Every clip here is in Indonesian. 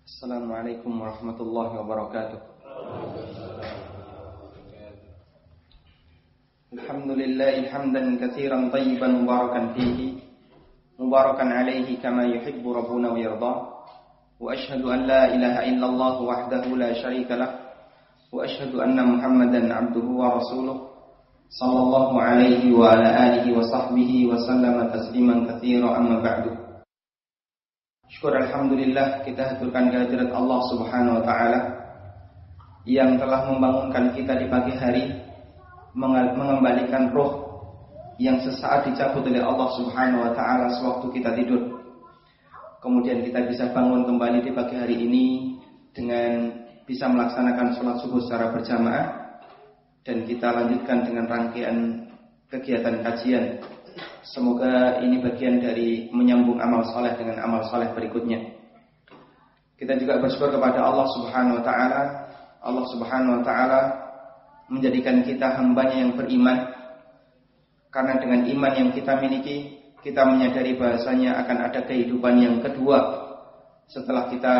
Assalamualaikum warahmatullahi wabarakatuh. Alhamdulillahi hamdan katsiran tayyiban mubarakan fihi mubarakan alaihi kama yuhibbu rabbuna wa yarda. Wa ashhadu an la ilaha illallah wahdahu la syarika lah wa ashhadu anna Muhammadan abduhu wa rasuluh sallallahu alaihi wa ala alihi wa sahbihi wa sallama tasliman katsiran amma ba'du. Syukur alhamdulillah kita haturkan kehadirat Allah Subhanahu wa taala yang telah membangunkan kita di pagi hari, mengembalikan roh yang sesaat dicabut oleh Allah Subhanahu wa taala sewaktu kita tidur. Kemudian kita bisa bangun kembali di pagi hari ini dengan bisa melaksanakan sholat subuh secara berjamaah, dan kita lanjutkan dengan rangkaian kegiatan kajian. Semoga ini bagian dari menyambung amal soleh dengan amal soleh berikutnya. Kita juga bersyukur kepada Allah Subhanahu wa taala. Allah Subhanahu wa taala menjadikan kita hambanya yang beriman. Karena dengan iman yang kita miliki, kita menyadari bahasanya akan ada kehidupan yang kedua setelah kita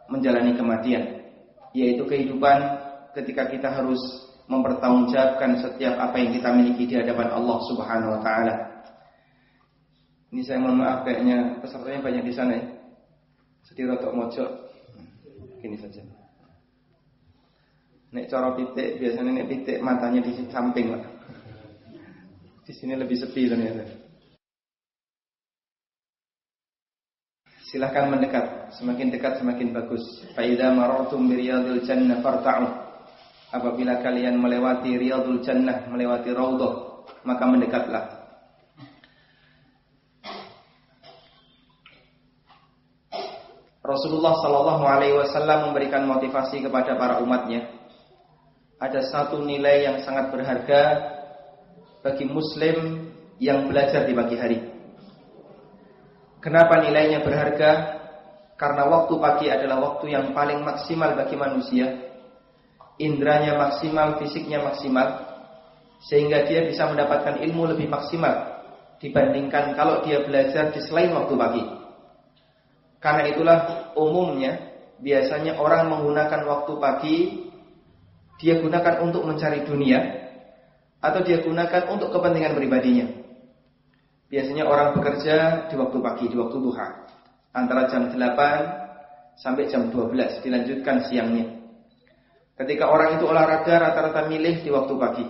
menjalani kematian, yaitu kehidupan ketika kita harus mempertanggungjawabkan setiap apa yang kita miliki di hadapan Allah Subhanahu wa taala. Ini saya mohon maaf, kayaknya pesertanya banyak di sana ya. Sedih rotok mojok. Gini saja. Nek cara pitik, biasanya nek pitik matanya di samping lah. Di sini lebih sepi ternyata. Silahkan mendekat, semakin dekat semakin bagus. Fa idza marartum bi riyadil jannah farta'u. Apabila kalian melewati riyadul jannah, melewati raudhah, maka mendekatlah. Rasulullah sallallahu alaihi wasallam memberikan motivasi kepada para umatnya. Ada satu nilai yang sangat berharga bagi muslim yang belajar di pagi hari. Kenapa nilainya berharga? Karena waktu pagi adalah waktu yang paling maksimal bagi manusia. Indranya maksimal, fisiknya maksimal, sehingga dia bisa mendapatkan ilmu lebih maksimal dibandingkan kalau dia belajar di selain waktu pagi. Karena itulah umumnya biasanya orang menggunakan waktu pagi, dia gunakan untuk mencari dunia atau dia gunakan untuk kepentingan pribadinya. Biasanya orang bekerja di waktu pagi, di waktu duha, antara jam 8 sampai jam 12, dilanjutkan siangnya. Ketika orang itu olahraga, rata-rata milih di waktu pagi.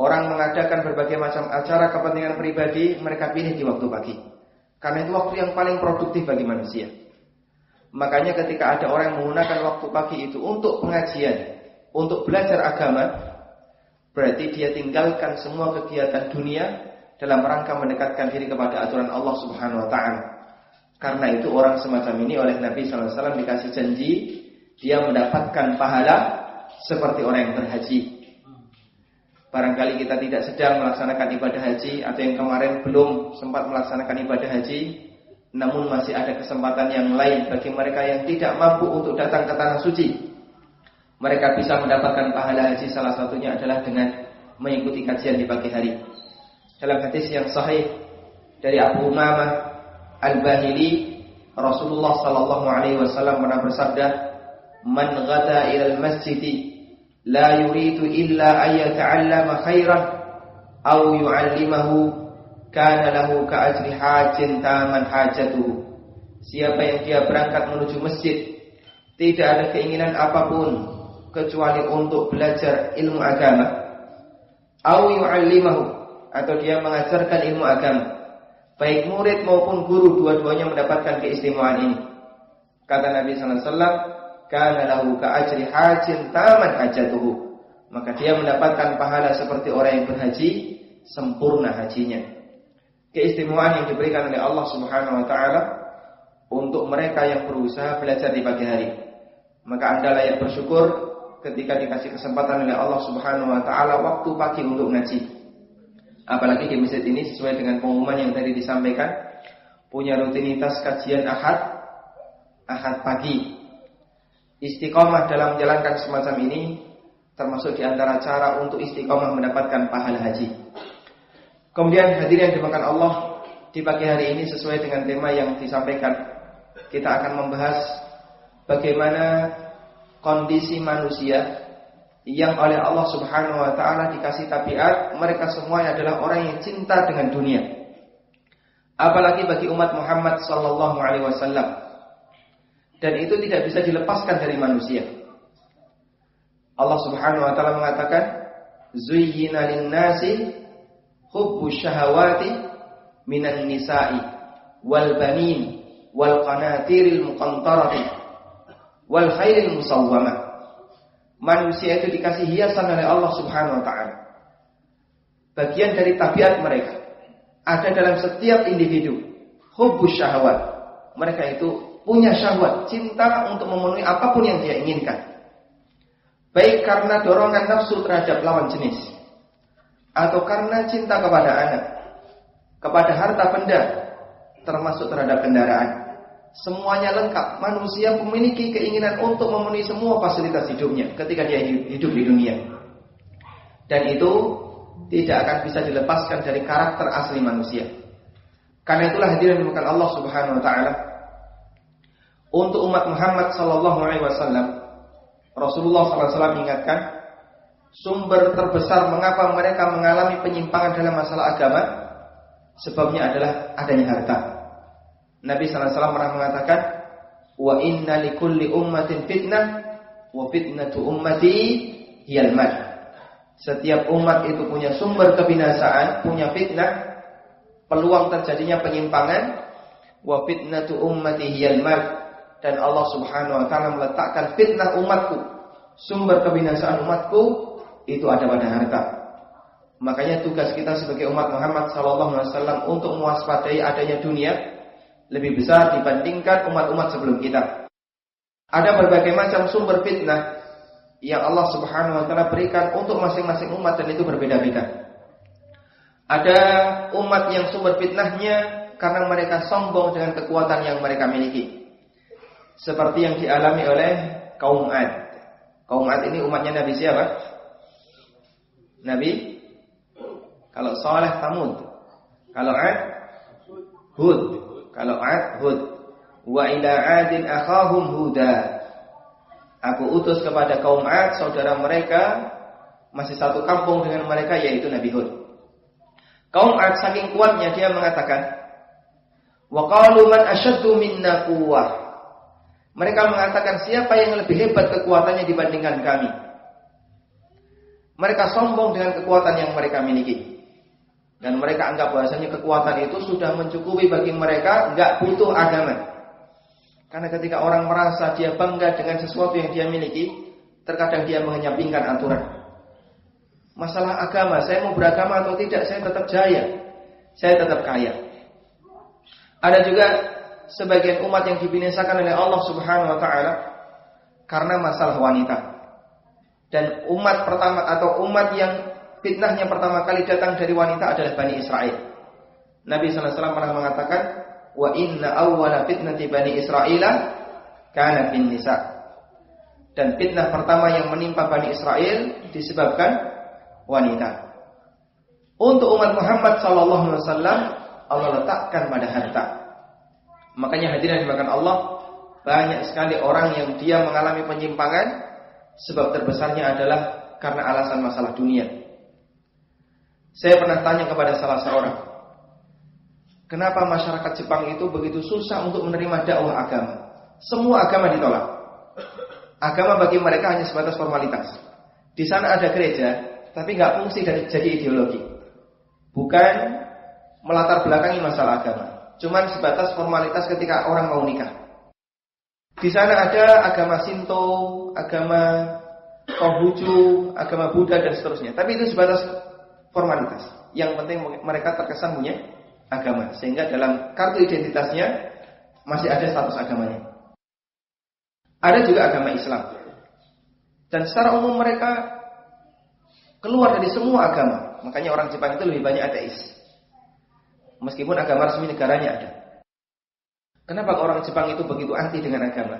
Orang mengadakan berbagai macam acara kepentingan pribadi, mereka pilih di waktu pagi. Karena itu waktu yang paling produktif bagi manusia. Makanya ketika ada orang yang menggunakan waktu pagi itu untuk pengajian, untuk belajar agama, berarti dia tinggalkan semua kegiatan dunia dalam rangka mendekatkan diri kepada aturan Allah Subhanahu wa taala. Karena itu orang semacam ini oleh Nabi sallallahu alaihi wasallam dikasih janji, dia mendapatkan pahala seperti orang yang berhaji. Barangkali kita tidak sedang melaksanakan ibadah haji, atau yang kemarin belum sempat melaksanakan ibadah haji, namun masih ada kesempatan yang lain bagi mereka yang tidak mampu untuk datang ke tanah suci. Mereka bisa mendapatkan pahala haji, salah satunya adalah dengan mengikuti kajian di pagi hari. Dalam hadis yang sahih dari Abu Umamah Al-Bahili, Rasulullah sallallahu alaihi wasallam pernah bersabda, "Man ghada ila al-masjid la yuridu illa an yata'allama khairan aw yu'allimahu kana lahu ka'ajri hajin taman hajatuhu." Siapa yang dia berangkat menuju masjid tidak ada keinginan apapun kecuali untuk belajar ilmu agama, aw yu'allimahu, atau dia mengajarkan ilmu agama, baik murid maupun guru, dua-duanya mendapatkan keistimewaan ini. Kata Nabi sallallahu alaihi wasallam, kana lahu ka'ajri hajin taman hajatuhu, maka dia mendapatkan pahala seperti orang yang berhaji sempurna hajinya. Keistimewaan yang diberikan oleh Allah Subhanahu wa taala untuk mereka yang berusaha belajar di pagi hari. Maka Anda layak bersyukur ketika dikasih kesempatan oleh Allah Subhanahu wa taala waktu pagi untuk ngaji. Apalagi di masjid ini sesuai dengan pengumuman yang tadi disampaikan, punya rutinitas kajian Ahad pagi. Istiqomah dalam menjalankan semacam ini termasuk di antara cara untuk istiqomah mendapatkan pahala haji. Kemudian hadirin yang dimakan Allah, di pagi hari ini sesuai dengan tema yang disampaikan, kita akan membahas bagaimana kondisi manusia yang oleh Allah Subhanahu wa taala dikasih tabiat mereka semuanya adalah orang yang cinta dengan dunia. Apalagi bagi umat Muhammad sallallahu alaihi wasallam. Dan itu tidak bisa dilepaskan dari manusia. Allah Subhanahu wa taala mengatakan, "Zuyyina lin-nasi hubbus syahawati minan nisa'i wal banin wal qanatiril muqantarati wal khairil musawwamah." Manusia itu dikasih hiasan oleh Allah Subhanahu wa taala. Bagian dari tabiat mereka ada dalam setiap individu hubbus syahawat. Mereka itu punya syahwat, cinta untuk memenuhi apapun yang dia inginkan. Baik karena dorongan nafsu terhadap lawan jenis, atau karena cinta kepada anak, kepada harta benda, termasuk terhadap kendaraan. Semuanya lengkap. Manusia memiliki keinginan untuk memenuhi semua fasilitas hidupnya ketika dia hidup di dunia. Dan itu tidak akan bisa dilepaskan dari karakter asli manusia. Karena itulah hadirin dimuliakan Allah Subhanahu wa taala, untuk umat Muhammad sallallahu alaihi wasallam, Rasulullah sallallahu alaihi wasallam mengingatkan sumber terbesar mengapa mereka mengalami penyimpangan dalam masalah agama, sebabnya adalah adanya harta. Nabi sallallahu alaihi wasallam pernah mengatakan, "Wa inna likulli ummatin fitnah wa fitnatu ummati hiyal mal." Setiap umat itu punya sumber kebinasaan, punya fitnah, peluang terjadinya penyimpangan. Wa fitnatu ummati hiyal mal. Dan Allah Subhanahu wa taala meletakkan fitnah umatku, sumber kebinasaan umatku itu ada pada harta. Makanya tugas kita sebagai umat Muhammad sallallahu alaihi wasallam untuk mewaspadai adanya dunia lebih besar dibandingkan umat-umat sebelum kita. Ada berbagai macam sumber fitnah yang Allah Subhanahu wa taala berikan untuk masing-masing umat, dan itu berbeda-beda. Ada umat yang sumber fitnahnya karena mereka sombong dengan kekuatan yang mereka miliki. Seperti yang dialami oleh kaum Ad. Kaum Ad ini umatnya Nabi siapa? Nabi? Kalau Saleh Thamud. Kalau Ad Hud. Kalau Ad Hud. Wa ila Adin akhahum Huda. Aku utus kepada kaum Ad saudara mereka, masih satu kampung dengan mereka, yaitu Nabi Hud. Kaum Ad saking kuatnya dia mengatakan, wa qalu man asyaddu minna quwwah. Mereka mengatakan siapa yang lebih hebat kekuatannya dibandingkan kami. Mereka sombong dengan kekuatan yang mereka miliki. Dan mereka anggap bahasanya kekuatan itu sudah mencukupi bagi mereka, enggak butuh agama. Karena ketika orang merasa dia bangga dengan sesuatu yang dia miliki, terkadang dia menyampingkan aturan. Masalah agama, saya mau beragama atau tidak, saya tetap jaya, saya tetap kaya. Ada juga sebagian umat yang dibinasakan oleh Allah Subhanahu wa taala karena masalah wanita. Dan umat pertama atau umat yang fitnahnya pertama kali datang dari wanita adalah Bani Israel. Nabi sallallahu alaihi wasallam pernah mengatakan, "Wa inna awwala fitnati Bani Israila kana fin nisa." Dan fitnah pertama yang menimpa Bani Israel disebabkan wanita. Untuk umat Muhammad sallallahu alaihi wasallam Allah letakkan pada harta. Makanya hadirin dimakan Allah, banyak sekali orang yang dia mengalami penyimpangan, sebab terbesarnya adalah karena alasan masalah dunia. Saya pernah tanya kepada salah seorang, kenapa masyarakat Jepang itu begitu susah untuk menerima dakwah agama? Semua agama ditolak. Agama bagi mereka hanya sebatas formalitas. Di sana ada gereja, tapi nggak fungsi jadi ideologi. Bukan melatar belakangi masalah agama. Cuman sebatas formalitas ketika orang mau nikah. Di sana ada agama Shinto, agama Konghucu, agama Buddha dan seterusnya. Tapi itu sebatas formalitas. Yang penting mereka terkesan punya agama, sehingga dalam kartu identitasnya masih ada status agamanya. Ada juga agama Islam. Dan secara umum mereka keluar dari semua agama. Makanya orang Jepang itu lebih banyak ateis. Meskipun agama resmi negaranya ada. Kenapa orang Jepang itu begitu anti dengan agama?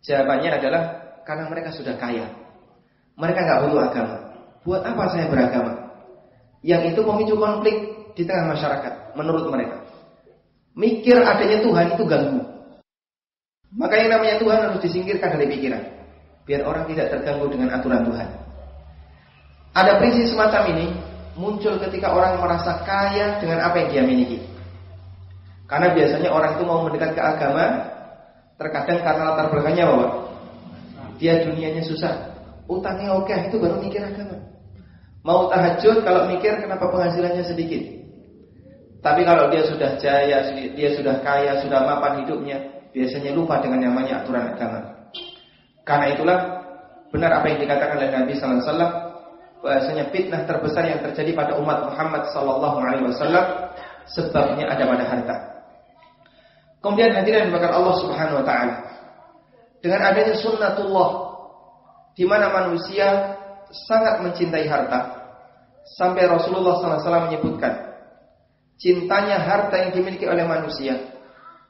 Jawabannya adalah karena mereka sudah kaya. Mereka nggak butuh agama. Buat apa saya beragama? Yang itu memicu konflik di tengah masyarakat menurut mereka. Mikir adanya Tuhan itu ganggu. Maka yang namanya Tuhan harus disingkirkan dari pikiran, biar orang tidak terganggu dengan aturan Tuhan. Ada prinsip semacam ini muncul ketika orang merasa kaya dengan apa yang dia miliki. Karena biasanya orang itu mau mendekat ke agama, terkadang karena latar belakangnya bahwa dia dunianya susah, utangnya oke, itu baru mikir agama. Mau tahajud kalau mikir kenapa penghasilannya sedikit. Tapi kalau dia sudah jaya, dia sudah kaya, sudah mapan hidupnya, biasanya lupa dengan namanya aturan agama. Karena itulah benar apa yang dikatakan oleh Nabi sallallahu alaihi wasallam, bahasanya fitnah terbesar yang terjadi pada umat Muhammad sallallahu alaihi wasallam sebabnya ada pada harta. Kemudian hadirin dimakan Allah Subhanahu wa taala, dengan adanya sunnatullah di mana manusia sangat mencintai harta, sampai Rasulullah SAW menyebutkan cintanya harta yang dimiliki oleh manusia,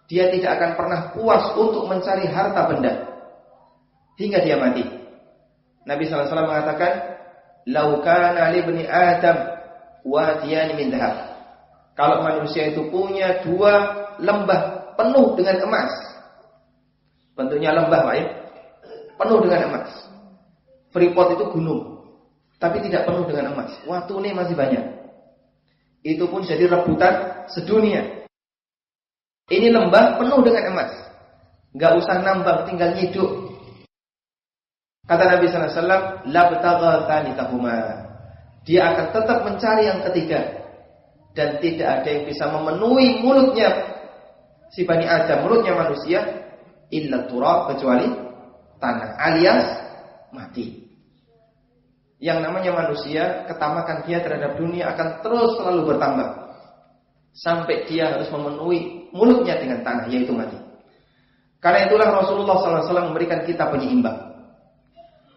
dia tidak akan pernah puas untuk mencari harta benda hingga dia mati. Nabi SAW mengatakan, "Lau kana li ibni Adam wadiyan min dhahab." Kalau manusia itu punya 2 lembah penuh dengan emas, bentuknya lembah, Pak, ya? Penuh dengan emas. Freeport itu gunung, tapi tidak penuh dengan emas. Watune masih banyak. Itu pun jadi rebutan sedunia. Ini lembah penuh dengan emas, nggak usah nambang, tinggal nyiduk. Kata Nabi sallallahu alaihi wasallam, "La batagha tsanitahuma." Dia akan tetap mencari yang ketiga, dan tidak ada yang bisa memenuhi mulutnya si Bani Adam, mulutnya manusia, illa turab, kecuali tanah, alias mati. Yang namanya manusia, ketamakan dia terhadap dunia akan terus selalu bertambah sampai dia harus memenuhi mulutnya dengan tanah, yaitu mati. Karena itulah Rasulullah SAW memberikan kita penyeimbang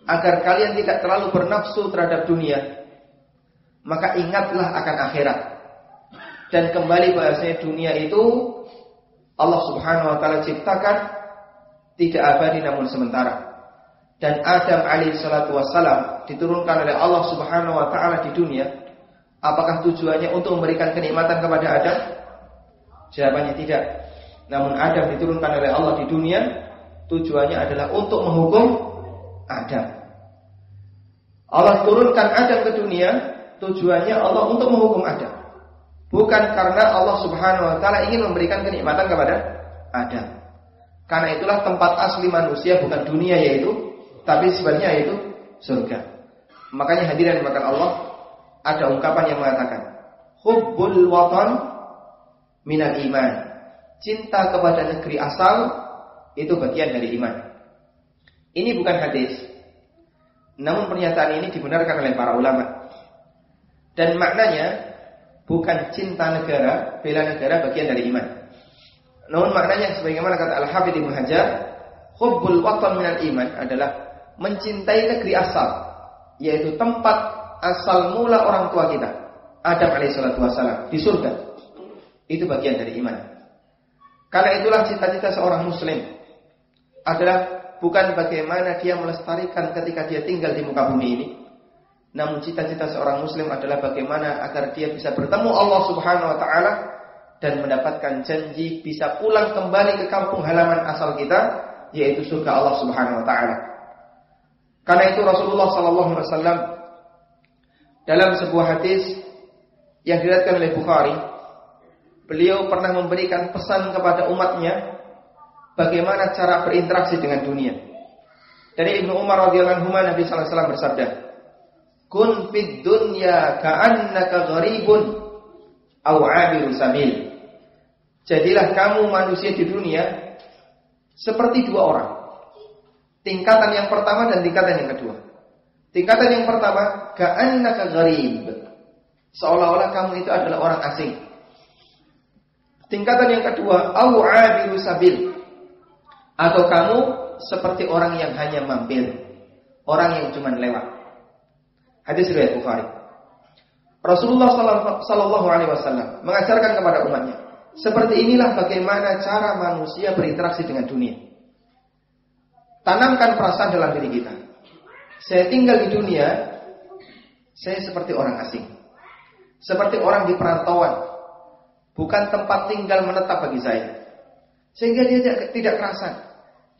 agar kalian tidak terlalu bernafsu terhadap dunia, maka ingatlah akan akhirat. Dan kembali bahasanya dunia itu Allah Subhanahu wa taala ciptakan tidak abadi namun sementara. Dan Adam alaihi salatu wassalam diturunkan oleh Allah Subhanahu wa taala di dunia. Apakah tujuannya untuk memberikan kenikmatan kepada Adam? Jawabannya tidak. Namun Adam diturunkan oleh Allah di dunia, tujuannya adalah untuk menghukum Adam. Allah turunkan Adam ke dunia, tujuannya Allah untuk menghukum Adam. Bukan karena Allah Subhanahu wa taala ingin memberikan kenikmatan kepada Adam. Karena itulah tempat asli manusia bukan dunia yaitu, tapi sebenarnya yaitu surga. Makanya hadirin dimakan Allah, ada ungkapan yang mengatakan, hubbul watan minal iman. Cinta kepada negeri asal itu bagian dari iman. Ini bukan hadis, namun pernyataan ini dibenarkan oleh para ulama. Dan maknanya bukan cinta negara, bela negara bagian dari iman. Namun maknanya sebagaimana kata Al-Hafidz Ibnu Hajar, hubbul watan minal iman adalah mencintai negeri asal, yaitu tempat asal mula orang tua kita, Adam alaihissalatu wassalam, di surga. Itu bagian dari iman. Karena itulah cita-cita seorang muslim adalah bukan bagaimana dia melestarikan ketika dia tinggal di muka bumi ini, namun cita-cita seorang muslim adalah bagaimana agar dia bisa bertemu Allah Subhanahu wa taala dan mendapatkan janji bisa pulang kembali ke kampung halaman asal kita, yaitu surga Allah Subhanahu wa taala. Karena itu Rasulullah sallallahu alaihi wasallam dalam sebuah hadis yang diriwayatkan oleh Bukhari, beliau pernah memberikan pesan kepada umatnya bagaimana cara berinteraksi dengan dunia. Dari Ibnu Umar radhiyallahu anhu, Nabi sallallahu alaihi wasallam bersabda, "Kun fid dunya ka'annaka gharibun aw 'abiru sabil." Jadilah kamu manusia di dunia seperti 2 orang. Tingkatan yang pertama dan tingkatan yang kedua. Tingkatan yang pertama, ka'annaka gharib. Seolah-olah kamu itu adalah orang asing. Tingkatan yang kedua, aw 'abiru sabil. Atau kamu seperti orang yang hanya mampir, orang yang cuma lewat. Hadis riwayat Bukhari. Rasulullah sallallahu alaihi wasallam mengajarkan kepada umatnya, seperti inilah bagaimana cara manusia berinteraksi dengan dunia. Tanamkan perasaan dalam diri kita. Saya tinggal di dunia, saya seperti orang asing. Seperti orang di perantauan. Bukan tempat tinggal menetap bagi saya. Sehingga dia tidak kerasan.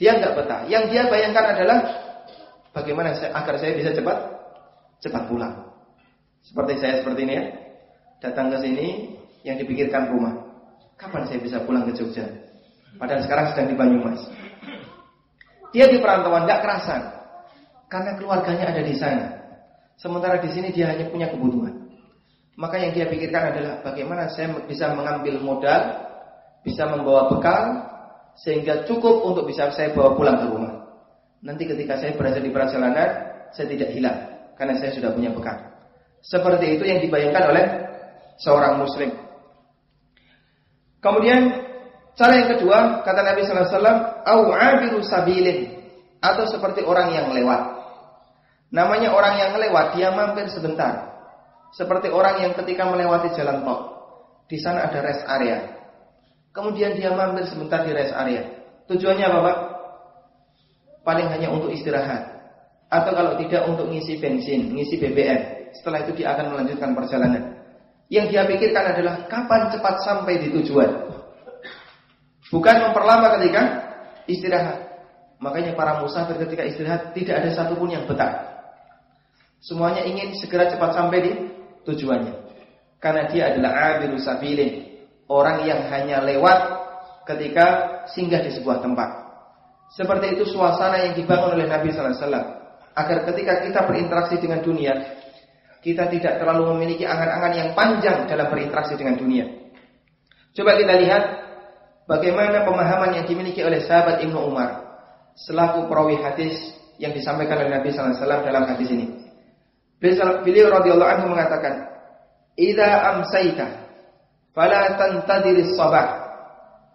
Dia nggak betah. Yang dia bayangkan adalah bagaimana agar saya bisa cepat pulang. Seperti saya seperti ini ya. Datang ke sini yang dipikirkan rumah. Kapan saya bisa pulang ke Jogja? Padahal sekarang sedang di Banyumas. Dia di perantauan nggak kerasan karena keluarganya ada di sana. Sementara di sini dia hanya punya kebutuhan. Maka yang dia pikirkan adalah bagaimana saya bisa mengambil modal, bisa membawa bekal, sehingga cukup untuk bisa saya bawa pulang ke rumah. Nanti ketika saya berada di perjalanan, saya tidak hilang karena saya sudah punya bekal. Seperti itu yang dibayangkan oleh seorang muslim. Kemudian cara yang kedua, kata Nabi sallallahu alaihi wasallam, au abiru sabilin, atau seperti orang yang lewat. Namanya orang yang lewat, dia mampir sebentar. Seperti orang yang ketika melewati jalan tol, di sana ada rest area. Kemudian dia mampir sebentar di rest area. Tujuannya apa, Pak? Paling hanya untuk istirahat. Atau kalau tidak untuk ngisi bensin, ngisi BBM. Setelah itu dia akan melanjutkan perjalanan. Yang dia pikirkan adalah kapan cepat sampai di tujuan. Bukan memperlama ketika istirahat. Makanya para musafir ketika istirahat tidak ada satupun yang betah. Semuanya ingin segera cepat sampai di tujuannya. Karena dia adalah abiru sabilin. Orang yang hanya lewat ketika singgah di sebuah tempat. Seperti itu suasana yang dibangun oleh Nabi sallallahu alaihi wasallam, agar ketika kita berinteraksi dengan dunia, kita tidak terlalu memiliki angan-angan yang panjang dalam berinteraksi dengan dunia. Coba kita lihat bagaimana pemahaman yang dimiliki oleh sahabat Ibnu Umar selaku perawi hadis yang disampaikan oleh Nabi sallallahu alaihi wasallam dalam hadis ini. Beliau radhiyallahu anhu mengatakan, "Idza amsayta fala tantadiris sabah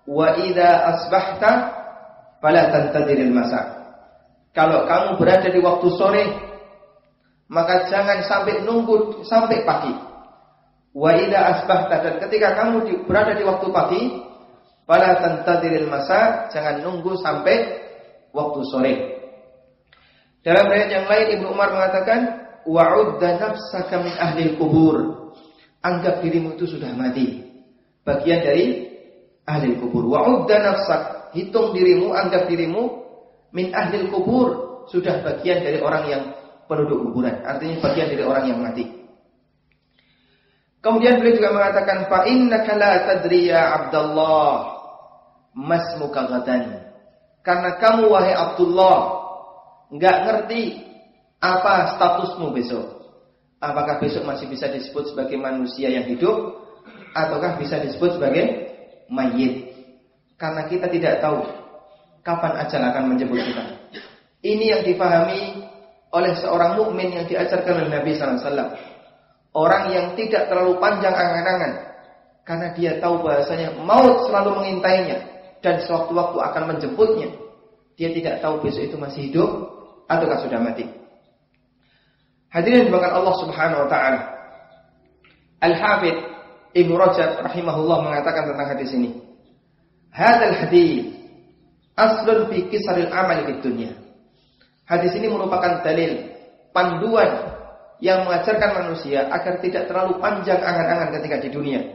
wa idza asbahta fala tantadiris masa." Kalau kamu berada di waktu sore, maka jangan sampai nunggu sampai pagi. Wa idza asbahta, dan ketika kamu berada di waktu pagi, fala tantadiris masa, jangan nunggu sampai waktu sore. Dalam riwayat yang lain Ibnu Umar mengatakan, wa'udda nafsaka min ahlil kubur. Anggap dirimu itu sudah mati, bagian dari ahlil kubur. Wa'udda nafsak, hitung dirimu, anggap dirimu min ahlil kubur, sudah bagian dari orang yang penduduk kuburan. Artinya bagian dari orang yang mati. Kemudian beliau juga mengatakan, fa innaka la tadri ya Abdullah masmuka ghadan. Karena kamu wahai Abdullah enggak ngerti apa statusmu besok. Apakah besok masih bisa disebut sebagai manusia yang hidup, ataukah bisa disebut sebagai mayit? Karena kita tidak tahu kapan ajal akan menjemput kita. Ini yang dipahami oleh seorang mukmin yang diajarkan oleh Nabi sallallahu alaihi wasallam. Orang yang tidak terlalu panjang angan-angan, karena dia tahu bahasanya maut selalu mengintainya dan sewaktu-waktu akan menjemputnya. Dia tidak tahu besok itu masih hidup ataukah sudah mati. Hadirin dimuliakan Allah Subhanahu wa taala. Al-Hafidz Ibnu Rajab rahimahullah mengatakan tentang hadis ini. Hadzal hadits aslun fi qisaril amali fid dunya. Hadis ini merupakan dalil, panduan yang mengajarkan manusia agar tidak terlalu panjang angan-angan ketika di dunia.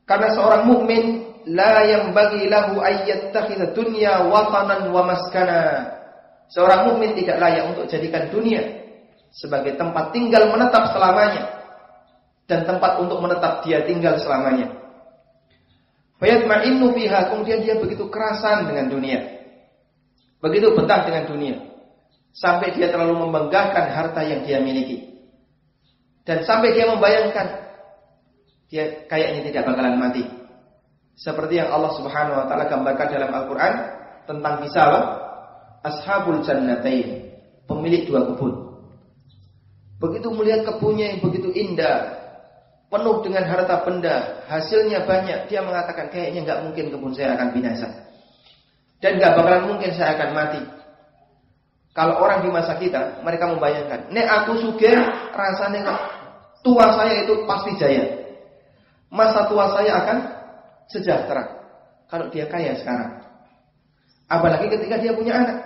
Karena seorang mukmin la yanbaghi lahu ayyattakhidha dunya watanan wa maskana. Seorang mukmin tidak layak untuk jadikan dunia sebagai tempat tinggal menetap selamanya dan tempat untuk menetap dia tinggal selamanya. Fayatma'innu fiha, kemudian dia begitu kerasan dengan dunia, begitu betah dengan dunia, sampai dia terlalu membanggakan harta yang dia miliki, dan sampai dia membayangkan dia kayaknya tidak bakalan mati. Seperti yang Allah Subhanahu wa taala gambarkan dalam Al-Qur'an tentang kisah Ashabul Jannatain, pemilik dua kebun. Begitu melihat kebunnya yang begitu indah, penuh dengan harta benda, hasilnya banyak, dia mengatakan kayaknya nggak mungkin kebun saya akan binasa, dan nggak bakalan mungkin saya akan mati. Kalau orang di masa kita, mereka membayangkan, nek aku sugih, rasanya tua saya itu pasti jaya, masa tua saya akan sejahtera. Kalau dia kaya sekarang, apalagi ketika dia punya anak,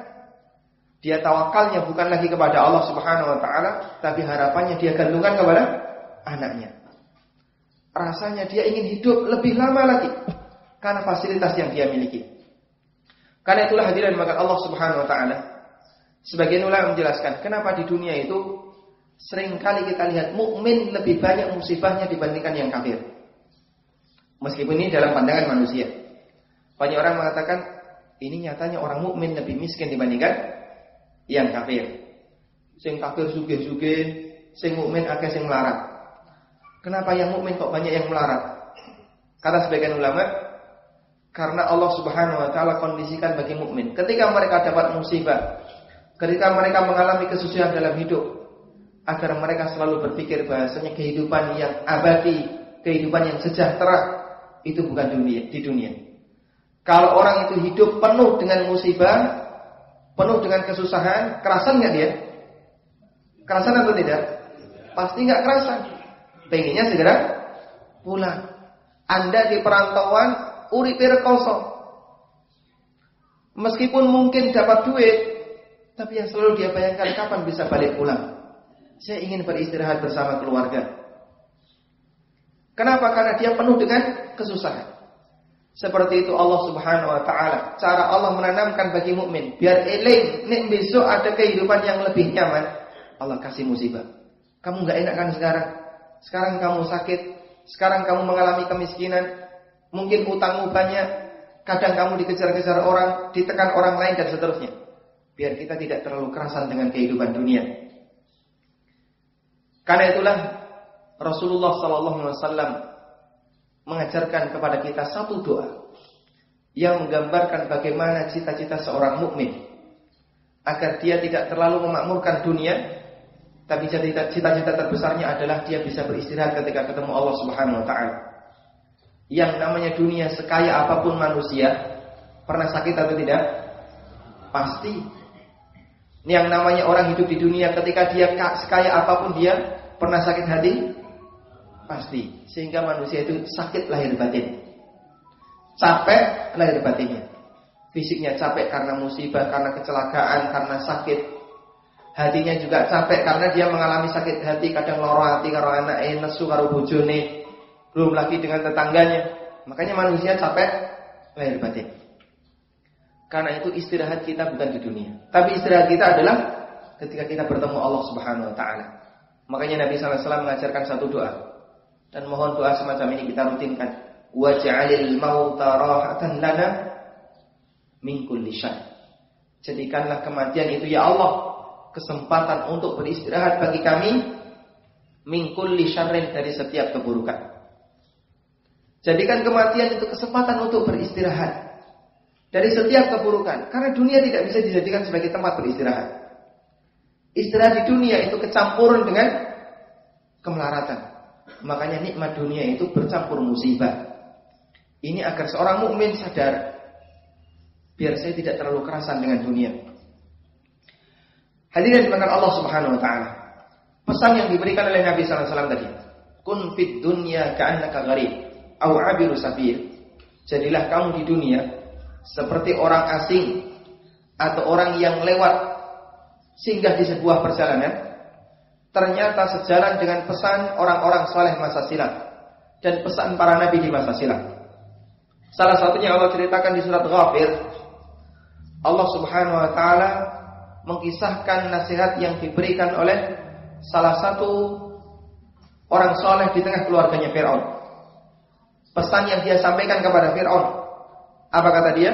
dia tawakalnya bukan lagi kepada Allah Subhanahu wa taala, tapi harapannya dia gantungkan kepada anaknya. Rasanya dia ingin hidup lebih lama lagi karena fasilitas yang dia miliki. Karena itulah hadirin maka Allah Subhanahu wa taala sebagian ulama menjelaskan kenapa di dunia itu seringkali kita lihat mukmin lebih banyak musibahnya dibandingkan yang kafir. Meskipun ini dalam pandangan manusia. Banyak orang mengatakan ini nyatanya orang mukmin lebih miskin dibandingkan yang kafir. Sing kafir sugih-sugih, sing mukmin akeh sing melarat. Kenapa yang mukmin kok banyak yang melarat? Kata sebagian ulama, karena Allah Subhanahu wa taala kondisikan bagi mukmin ketika mereka dapat musibah, ketika mereka mengalami kesusahan dalam hidup, agar mereka selalu berpikir bahasanya kehidupan yang abadi, kehidupan yang sejahtera itu bukan di dunia. Kalau orang itu hidup penuh dengan musibah, penuh dengan kesusahan, kerasan enggak dia? Kerasan atau tidak? Pasti enggak kerasan. Pengennya segera pulang. Anda di perantauan uripe rekoso. Meskipun mungkin dapat duit, tapi yang selalu dia bayangkan kapan bisa balik pulang. Saya ingin beristirahat bersama keluarga. Kenapa? Karena dia penuh dengan kesusahan. Seperti itu Allah Subhanahu wa taala. Cara Allah menanamkan bagi mukmin biar eling nek besok ada kehidupan yang lebih nyaman, Allah kasih musibah. Kamu enggak enak kan sekarang? Sekarang kamu sakit, sekarang kamu mengalami kemiskinan, mungkin utangmu banyak, kadang kamu dikejar-kejar orang, ditekan orang lain dan seterusnya. Biar kita tidak terlalu kerasan dengan kehidupan dunia. Karena itulah Rasulullah SAW mengajarkan kepada kita satu doa yang menggambarkan bagaimana cita-cita seorang mukmin agar dia tidak terlalu memakmurkan dunia, tapi cita-cita terbesarnya adalah dia bisa beristirahat ketika ketemu Allah Subhanahu wa taala. Yang namanya dunia sekaya apapun manusia, pernah sakit atau tidak? Pasti. Yang namanya orang hidup di dunia ketika dia sekaya apapun dia pernah sakit hati? Pasti. Sehingga manusia itu sakit lahir batin. Capek lahir batinnya. Fisiknya capek karena musibah, karena kecelakaan, karena sakit. Hatinya juga capek karena dia mengalami sakit hati, kadang loro hati karo anake, nesu karo bojone, belum lagi dengan tetangganya. Makanya manusia capek lahir batin. Karena itu istirahat kita bukan di dunia, tapi istirahat kita adalah ketika kita bertemu Allah Subhanahu wa taala. Makanya Nabi sallallahu alaihi wasallam mengajarkan satu doa. Dan mohon doa semacam ini kita rutinkan. Waj'alil mauta rahatan lana min kulli syarr. Jadikanlah kematian itu ya Allah kesempatan untuk beristirahat bagi kami min kulli syarrin, dari setiap keburukan. Jadikan kematian itu kesempatan untuk beristirahat dari setiap keburukan. Karena dunia tidak bisa dijadikan sebagai tempat beristirahat. Istirahat di dunia itu kecampuran dengan kemelaratan. Makanya nikmat dunia itu bercampur musibah. Ini agar seorang mukmin sadar, biar saya tidak terlalu kerasan dengan dunia. Hadirin dimakan Allah Subhanahu wa taala. Pesan yang diberikan oleh Nabi sallallahu alaihi wasallam tadi, kun fid dunya ka'annaka gharib aw 'abiru sabil. Jadilah kamu di dunia seperti orang asing atau orang yang lewat singgah di sebuah perjalanan. Ternyata sejalan dengan pesan orang-orang saleh masa silam dan pesan para nabi di masa silam. Salah satunya Allah ceritakan di surat Ghafir. Allah Subhanahu wa taala mengkisahkan nasihat yang diberikan oleh salah satu orang saleh di tengah keluarganya Fir'aun. Pesan yang dia sampaikan kepada Fir'aun, apa kata dia?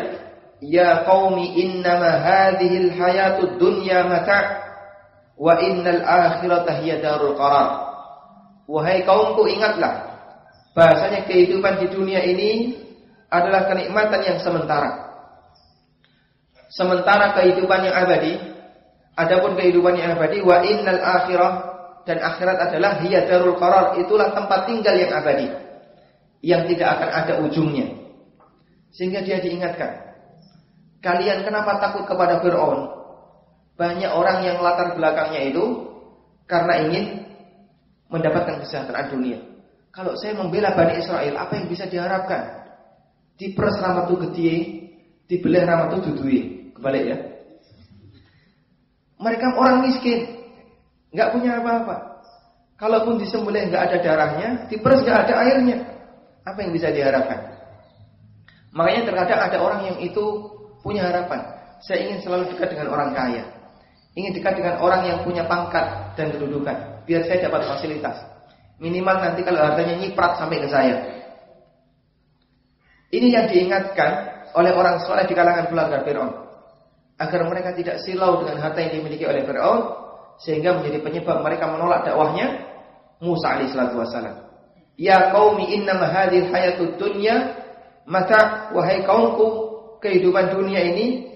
Ya qaumi innama hadhil hayatud dunya mata' wa innal akhirata hiya darul qarar. Wahai kaumku, ingatlah bahasanya kehidupan di dunia ini adalah kenikmatan yang sementara. Sementara kehidupan yang abadi. Adapun kehidupan yang abadi, wa innal akhirah, dan akhirat adalah hiya darul qarar, itulah tempat tinggal yang abadi, yang tidak akan ada ujungnya. Sehingga dia diingatkan, kalian kenapa takut kepada Fir'aun? Banyak orang yang latar belakangnya itu karena ingin mendapatkan kesejahteraan dunia. Kalau saya membela Bani Israel, apa yang bisa diharapkan? Diperes ramatu gede, dibeleh ramatu dudui. Kebalik ya. Mereka orang miskin, nggak punya apa-apa. Kalaupun disembelih nggak ada darahnya, diperes nggak ada airnya. Apa yang bisa diharapkan? Makanya terkadang ada orang yang itu punya harapan. Saya ingin selalu dekat dengan orang kaya. Ingin dekat dengan orang yang punya pangkat dan kedudukan. Biar saya dapat fasilitas. Minimal nanti kalau hartanya nyiprat sampai ke saya. Ini yang diingatkan oleh orang soleh di kalangan keluarga Fir'aun. Agar mereka tidak silau dengan harta yang dimiliki oleh Fir'aun. Sehingga menjadi penyebab mereka menolak dakwahnya Musa alaihissalatu wassalam. Ya qaumi innama hadhil hayatud dunya mata, wahai kaumku, kehidupan dunia ini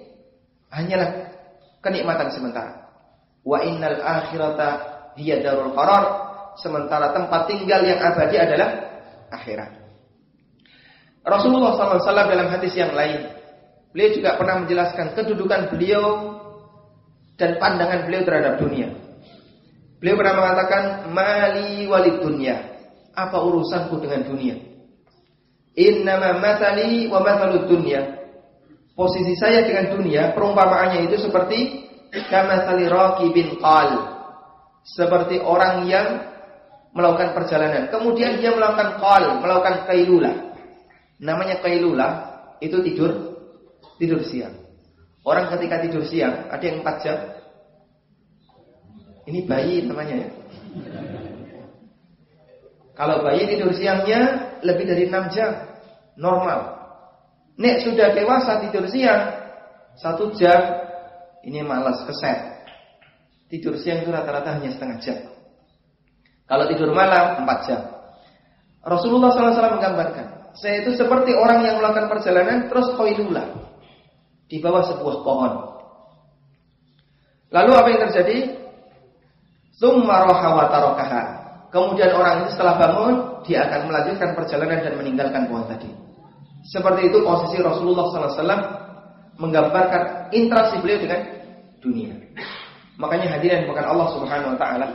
hanyalah kenikmatan sementara. Wa innal akhirata hiya darul qarar, sementara tempat tinggal yang abadi adalah akhirat. Rasulullah SAW dalam hadis yang lain, beliau juga pernah menjelaskan kedudukan beliau dan pandangan beliau terhadap dunia. Beliau pernah mengatakan, mali walid dunya, apa urusanku dengan dunia? Innama mathali wa mathalud dunya, posisi saya dengan dunia, perumpamaannya itu seperti kamathali raqibin qal, seperti orang yang melakukan perjalanan, kemudian dia melakukan qal, melakukan qailulah. Namanya qailulah itu tidur siang. Orang ketika tidur siang ada yang 4 jam. Ini bayi namanya ya. Kalau bayi tidur siangnya lebih dari 6 jam, normal. Nek sudah dewasa tidur siang 1 jam, ini malas, keset. Tidur siang itu rata-rata hanya setengah jam. Kalau tidur malam 4 jam. Rasulullah SAW menggambarkan, saya itu seperti orang yang melakukan perjalanan terus qailulah di bawah sebuah pohon. Lalu apa yang terjadi? Tsumma raha wa tarakaha. Kemudian orang itu setelah bangun, dia akan melanjutkan perjalanan dan meninggalkan pohon tadi. Seperti itu posisi Rasulullah SAW menggambarkan interaksi beliau dengan dunia. Makanya hadirin bukan Allah Subhanahu Wa Taala,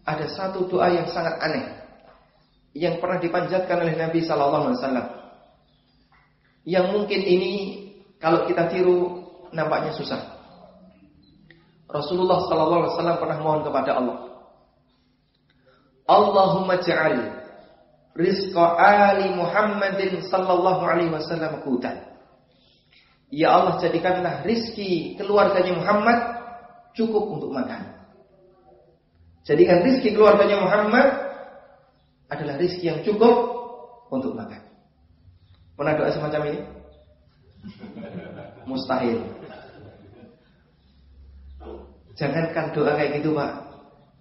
ada satu doa yang sangat aneh yang pernah dipanjatkan oleh Nabi Sallallahu Alaihi Wasallam. Yang mungkin ini kalau kita tiru nampaknya susah. Rasulullah Sallallahu Alaihi Wasallam pernah mohon kepada Allah, Allahumma ja'al rizqa ali Muhammadin sallallahu alaihi wasallam qutan. Ya Allah, jadikanlah rizki keluarganya Muhammad cukup untuk makan. Jadikan rizki keluarganya Muhammad adalah rizki yang cukup untuk makan. Pernah doa semacam ini? Mustahil. Jangankan doa kayak gitu, Pak.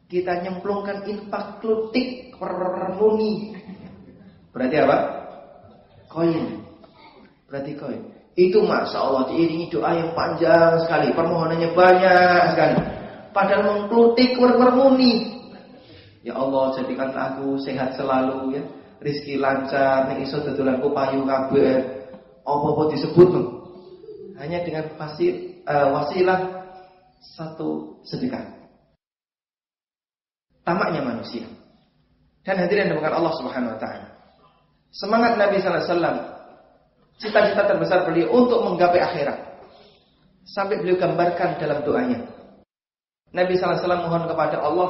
Kita nyemplungkan infak klutik per muni. Berarti apa? Koin. Berarti koin. Itu Masya Allah diiringi doa yang panjang sekali, permohonannya banyak sekali. Padahal mengklutik per muni. Ya Allah, jadikan aku sehat selalu ya, rizki lancar, nek iso dodolanku payu kabeh. Apa-apa disebut loh. Hanya dengan wasilah satu sedekah. Tamaknya manusia. Dan hadirin dengan Allah Subhanahu Wa Taala. Semangat Nabi Sallallahu Alaihi Wasallam, cita-cita terbesar beliau untuk menggapai akhirat. Sampai beliau gambarkan dalam doanya. Nabi Sallallahu Alaihi Wasallam mohon kepada Allah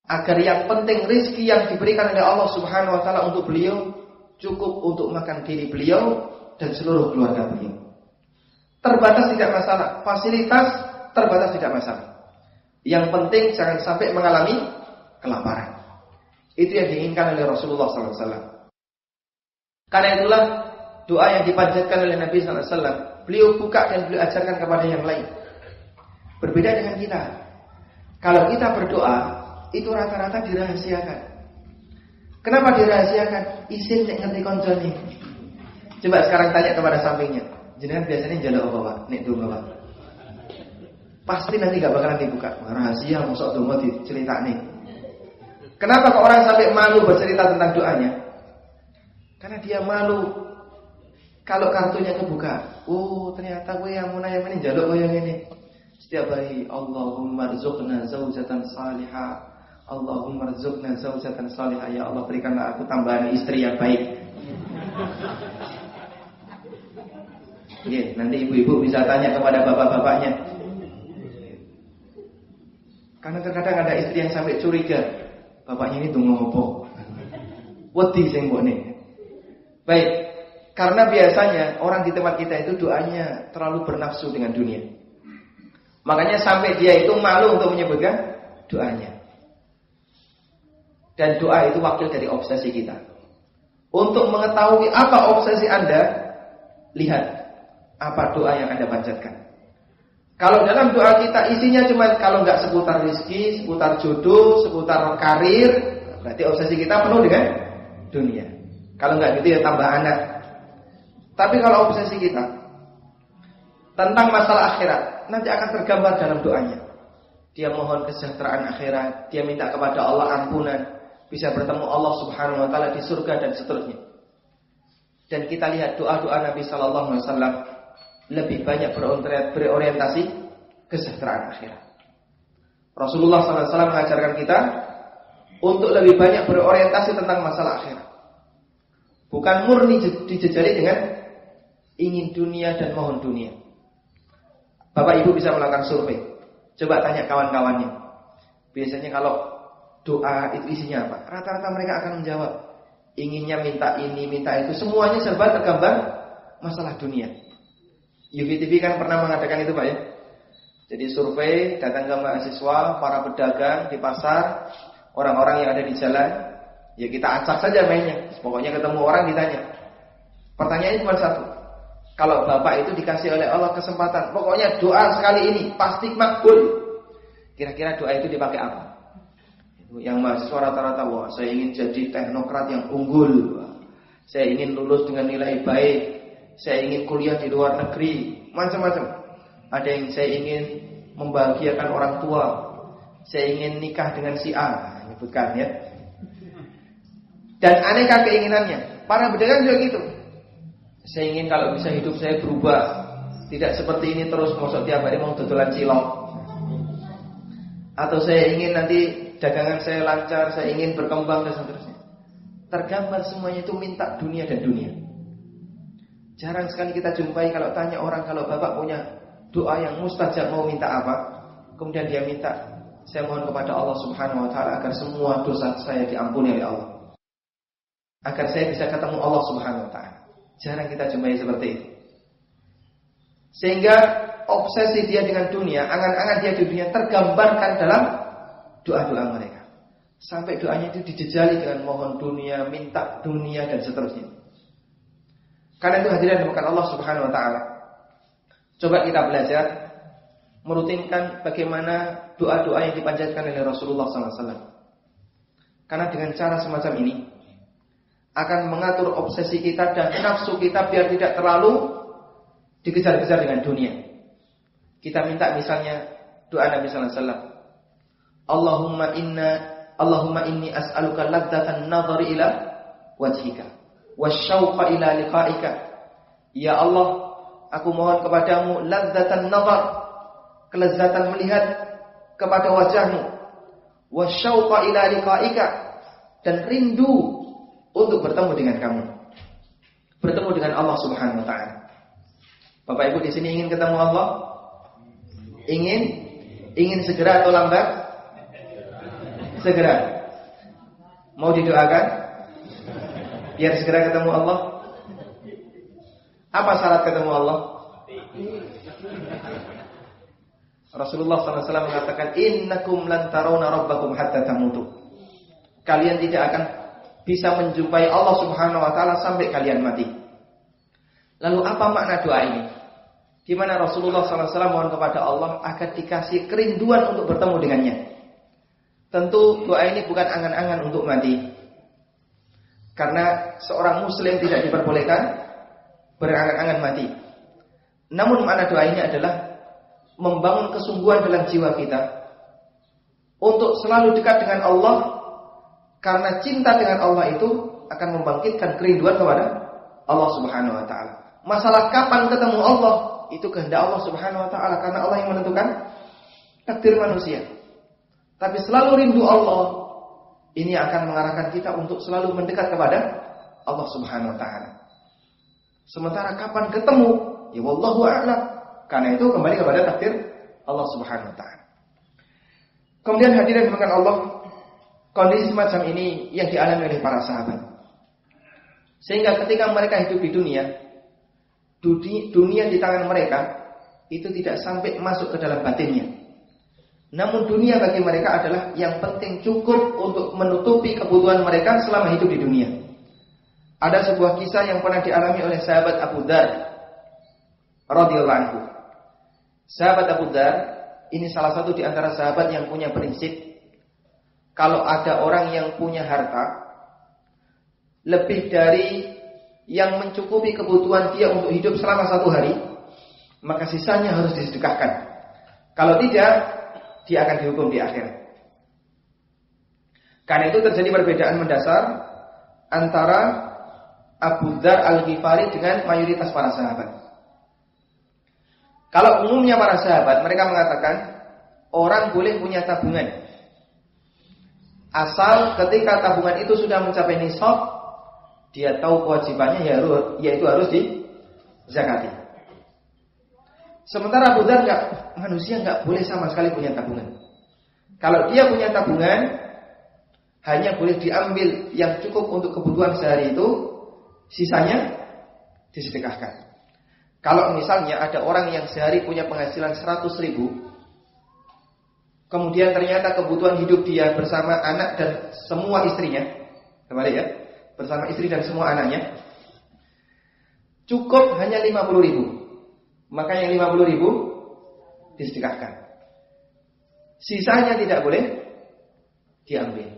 agar yang penting rezeki yang diberikan oleh Allah Subhanahu Wa Taala untuk beliau cukup untuk makan diri beliau dan seluruh keluarga beliau. Terbatas tidak masalah, fasilitas terbatas tidak masalah. Yang penting jangan sampai mengalami kelaparan. Itu yang diinginkan oleh Rasulullah SAW. Karena itulah doa yang dipanjatkan oleh Nabi SAW. Beliau buka dan beliau ajarkan kepada yang lain. Berbeda dengan kita. Kalau kita berdoa, itu rata-rata dirahasiakan. Kenapa dirahasiakan? Isin nek ngerti koncone. Coba sekarang tanya kepada sampingnya. Jenengan biasanya njaluk apa, Pak? Nek donga, Pak. Pasti nanti gak bakalan dibuka. Rahasia mosok donga diceritakne. Kenapa kok orang sampai malu bercerita tentang doanya? Karena dia malu kalau kartunya kebuka. Oh, ternyata gue yang munayam ini njaluk koyo ngene. Setiap hari Allahumma rzuqna zaujatan salihah. Allahumma rzuqna zaujatan salihah. Ya Allah, berikanlah aku tambahan istri yang baik. Nanti ibu-ibu bisa tanya kepada bapak-bapaknya. Karena terkadang ada istri yang sampai curiga, bapaknya ini tunggu apa? Wedi sing mbokne. Baik, Karena biasanya orang di tempat kita itu doanya terlalu bernafsu dengan dunia. Makanya sampai dia itu malu untuk menyebutkan doanya. Dan doa itu wakil dari obsesi kita. Untuk mengetahui apa obsesi Anda, lihat apa doa yang Anda panjatkan. Kalau dalam doa kita isinya cuma kalau nggak seputar rezeki, seputar jodoh, seputar karir, berarti obsesi kita penuh dengan dunia. Kalau nggak gitu ya tambah anak. Tapi kalau obsesi kita tentang masalah akhirat, nanti akan tergambar dalam doanya. Dia mohon kesejahteraan akhirat, dia minta kepada Allah ampunan, bisa bertemu Allah Subhanahu wa taala di surga dan seterusnya. Dan kita lihat doa-doa Nabi sallallahu alaihi wasallam lebih banyak berorientasi kesejahteraan akhirat. Rasulullah sallallahu alaihi wasallam mengajarkan kita untuk lebih banyak berorientasi tentang masalah akhirat. Bukan murni dijejali dengan ingin dunia dan mohon dunia. Bapak Ibu bisa melakukan survei. Coba tanya kawan-kawannya. Biasanya kalau doa itu isinya apa? Rata-rata mereka akan menjawab, inginnya minta ini, minta itu. Semuanya serba tergambar masalah dunia. UVTV kan pernah mengadakan itu Pak ya. Jadi survei, datang ke mahasiswa, para pedagang di pasar, orang-orang yang ada di jalan. Ya kita acak saja mainnya. Pokoknya ketemu orang ditanya. Pertanyaannya cuma satu. Kalau Bapak itu dikasih oleh Allah kesempatan, pokoknya doa sekali ini pasti makbul. Kira-kira doa itu dipakai apa? Yang mahasiswa rata-rata, wah saya ingin jadi teknokrat yang unggul, saya ingin lulus dengan nilai baik, saya ingin kuliah di luar negeri, macam-macam. Ada yang saya ingin membahagiakan orang tua, saya ingin nikah dengan si A, nyebutkan ya. Dan aneka keinginannya. Para pedagang juga gitu. Saya ingin kalau bisa hidup saya berubah, tidak seperti ini terus, masuk tiap hari mau dodolan cilok. Atau saya ingin nanti dagangan saya lancar, saya ingin berkembang dan seterusnya. Tergambar semuanya itu minta dunia dan dunia. Jarang sekali kita jumpai kalau tanya orang, kalau Bapak punya doa yang mustajab mau minta apa, kemudian dia minta, saya mohon kepada Allah Subhanahu wa taala agar semua dosa saya diampuni oleh Allah, agar saya bisa ketemu Allah Subhanahu wa taala. Jarang kita jumpai seperti itu. Sehingga obsesi dia dengan dunia, angan-angan dia di dunia tergambarkan dalam doa-doa mereka. Sampai doanya itu dijejali dengan mohon dunia, minta dunia dan seterusnya. Karena itu hadirin dimuliakan Allah Subhanahu wa taala. Coba kita belajar merutinkan bagaimana doa-doa yang dipanjatkan oleh Rasulullah SAW. Karena dengan cara semacam ini akan mengatur obsesi kita dan nafsu kita biar tidak terlalu dikejar-kejar dengan dunia. Kita minta misalnya doa Nabi sallallahu alaihi wasallam, Allahumma inni as'aluka ladzatan nadhari ila wajhika wasyauqa ila liqa'ika. Ya Allah, aku mohon kepadamu ladzatan nadhar, kelezatan melihat kepada wajahmu, wasyauqa ila liqa'ika, dan rindu untuk bertemu dengan kamu, bertemu dengan Allah Subhanahu wa taala. Bapak Ibu di sini ingin ketemu Allah? Ingin segera atau lambat? Segera. Mau didoakan biar segera ketemu Allah? Apa syarat ketemu Allah? Rasulullah SAW mengatakan, innakum lan tarawna rabbakum hatta tamutu. Kalian tidak akan bisa menjumpai Allah Subhanahu wa taala sampai kalian mati. Lalu apa makna doa ini? Di mana Rasulullah SAW mohon kepada Allah agar dikasih kerinduan untuk bertemu dengannya. Tentu doa ini bukan angan-angan untuk mati. Karena seorang muslim tidak diperbolehkan berangan-angan mati. Namun makna doa ini adalah membangun kesungguhan dalam jiwa kita untuk selalu dekat dengan Allah. Karena cinta dengan Allah itu akan membangkitkan kerinduan kepada Allah Subhanahu wa taala. Masalah kapan ketemu Allah itu kehendak Allah Subhanahu wa taala, karena Allah yang menentukan takdir manusia. Tapi selalu rindu Allah ini akan mengarahkan kita untuk selalu mendekat kepada Allah Subhanahu wa taala. Sementara kapan ketemu, ya wallahu a'lam. Karena itu kembali kepada takdir Allah Subhanahu wa taala. Kemudian hadirin dimuliakan Allah, kondisi semacam ini yang dialami oleh para sahabat. Sehingga ketika mereka hidup di dunia di tangan mereka itu tidak sampai masuk ke dalam batinnya. Namun dunia bagi mereka adalah yang penting cukup untuk menutupi kebutuhan mereka selama hidup di dunia. Ada sebuah kisah yang pernah dialami oleh sahabat Abu Dzar radhiyallahu anhu. Sahabat Abu Dzar ini salah satu di antara sahabat yang punya prinsip, kalau ada orang yang punya harta lebih dari yang mencukupi kebutuhan dia untuk hidup selama 1 hari, maka sisanya harus disedekahkan. Kalau tidak, dia akan dihukum di akhirat. Karena itu terjadi perbedaan mendasar antara Abu Dzar Al-Ghifari dengan mayoritas para sahabat. Kalau umumnya para sahabat, mereka mengatakan orang boleh punya tabungan asal ketika tabungan itu sudah mencapai nisab, dia tahu kewajibannya yaitu harus dizakati. Sementara Abu Dzar manusia nggak boleh sama sekali punya tabungan. Kalau dia punya tabungan, hanya boleh diambil yang cukup untuk kebutuhan sehari itu, sisanya disedekahkan. Kalau misalnya ada orang yang sehari punya penghasilan 100.000, kemudian ternyata kebutuhan hidup dia bersama anak dan semua istrinya, kembali ya, bersama istri dan semua anaknya, cukup hanya 50.000, maka yang 50.000 disedekahkan. Sisanya tidak boleh diambil.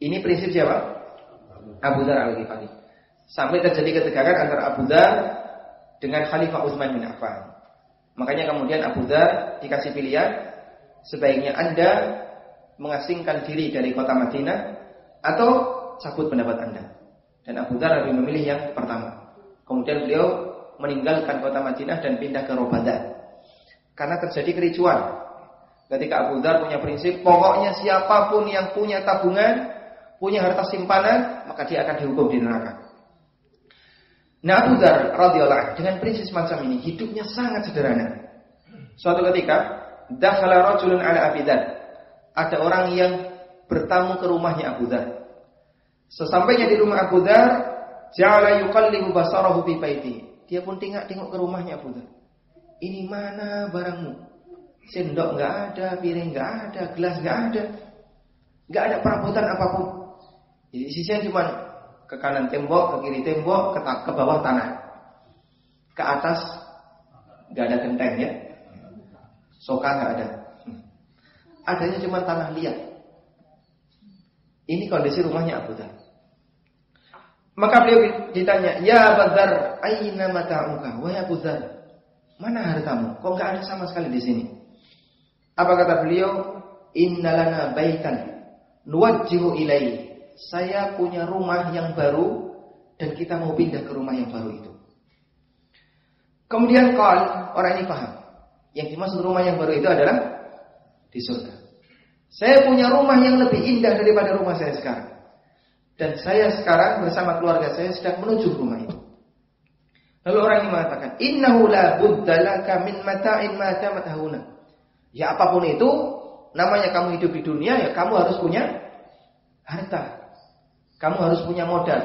Ini prinsip siapa? Abu Dzar Al-Ghifari. Sampai terjadi ketegangan antara Abu Dzar dengan Khalifah Utsman bin Affan. Makanya kemudian Abu Dzar dikasih pilihan, sebaiknya Anda mengasingkan diri dari kota Madinah atau cabut pendapat Anda. Dan Abu Dzar lebih memilih yang pertama. Kemudian beliau meninggalkan kota Madinah dan pindah ke Robadah. Karena terjadi kericuan. Ketika Abu Dzar punya prinsip, pokoknya siapapun yang punya tabungan, punya harta simpanan, maka dia akan dihukum di neraka. Nah, Abu Dzar radhiyallahu anhu dengan prinsip semacam ini hidupnya sangat sederhana. Suatu ketika, dakhala rajulun ala Abi Dzar. Ada orang yang bertamu ke rumahnya Abu Dzar. Sesampainya di rumah Abu Dzar, ja'ala yuqallibu basarahu fi baiti. Dia pun tengok ke rumahnya Abu Dzar. Ini mana barangmu? Sendok enggak ada, piring enggak ada, gelas enggak ada. Enggak ada perabotan apapun. Jadi sisanya cuma ke kanan tembok, ke kiri tembok, ke bawah tanah. Ke atas enggak ada genteng ya. Soka enggak ada. Adanya cuma tanah liat. Ini kondisi rumahnya Abu Dzar. Maka beliau ditanya, "Ya Abu Dzar, aina mata'uka?" Wahai Abu Dzar, mana hartamu? Kok enggak ada sama sekali di sini? Apa kata beliau? Innalana baitan nuwajjihu ilaihi. Saya punya rumah yang baru dan kita mau pindah ke rumah yang baru itu. Kemudian orang ini paham. Yang dimaksud rumah yang baru itu adalah di surga. Saya punya rumah yang lebih indah daripada rumah saya sekarang. Dan saya sekarang bersama keluarga saya sedang menuju rumah itu. Lalu orang ini mengatakan, "Innahu la budda laka min mata'in ma tamatahuna." Ya apapun itu, namanya kamu hidup di dunia, ya kamu harus punya harta. Kamu harus punya modal.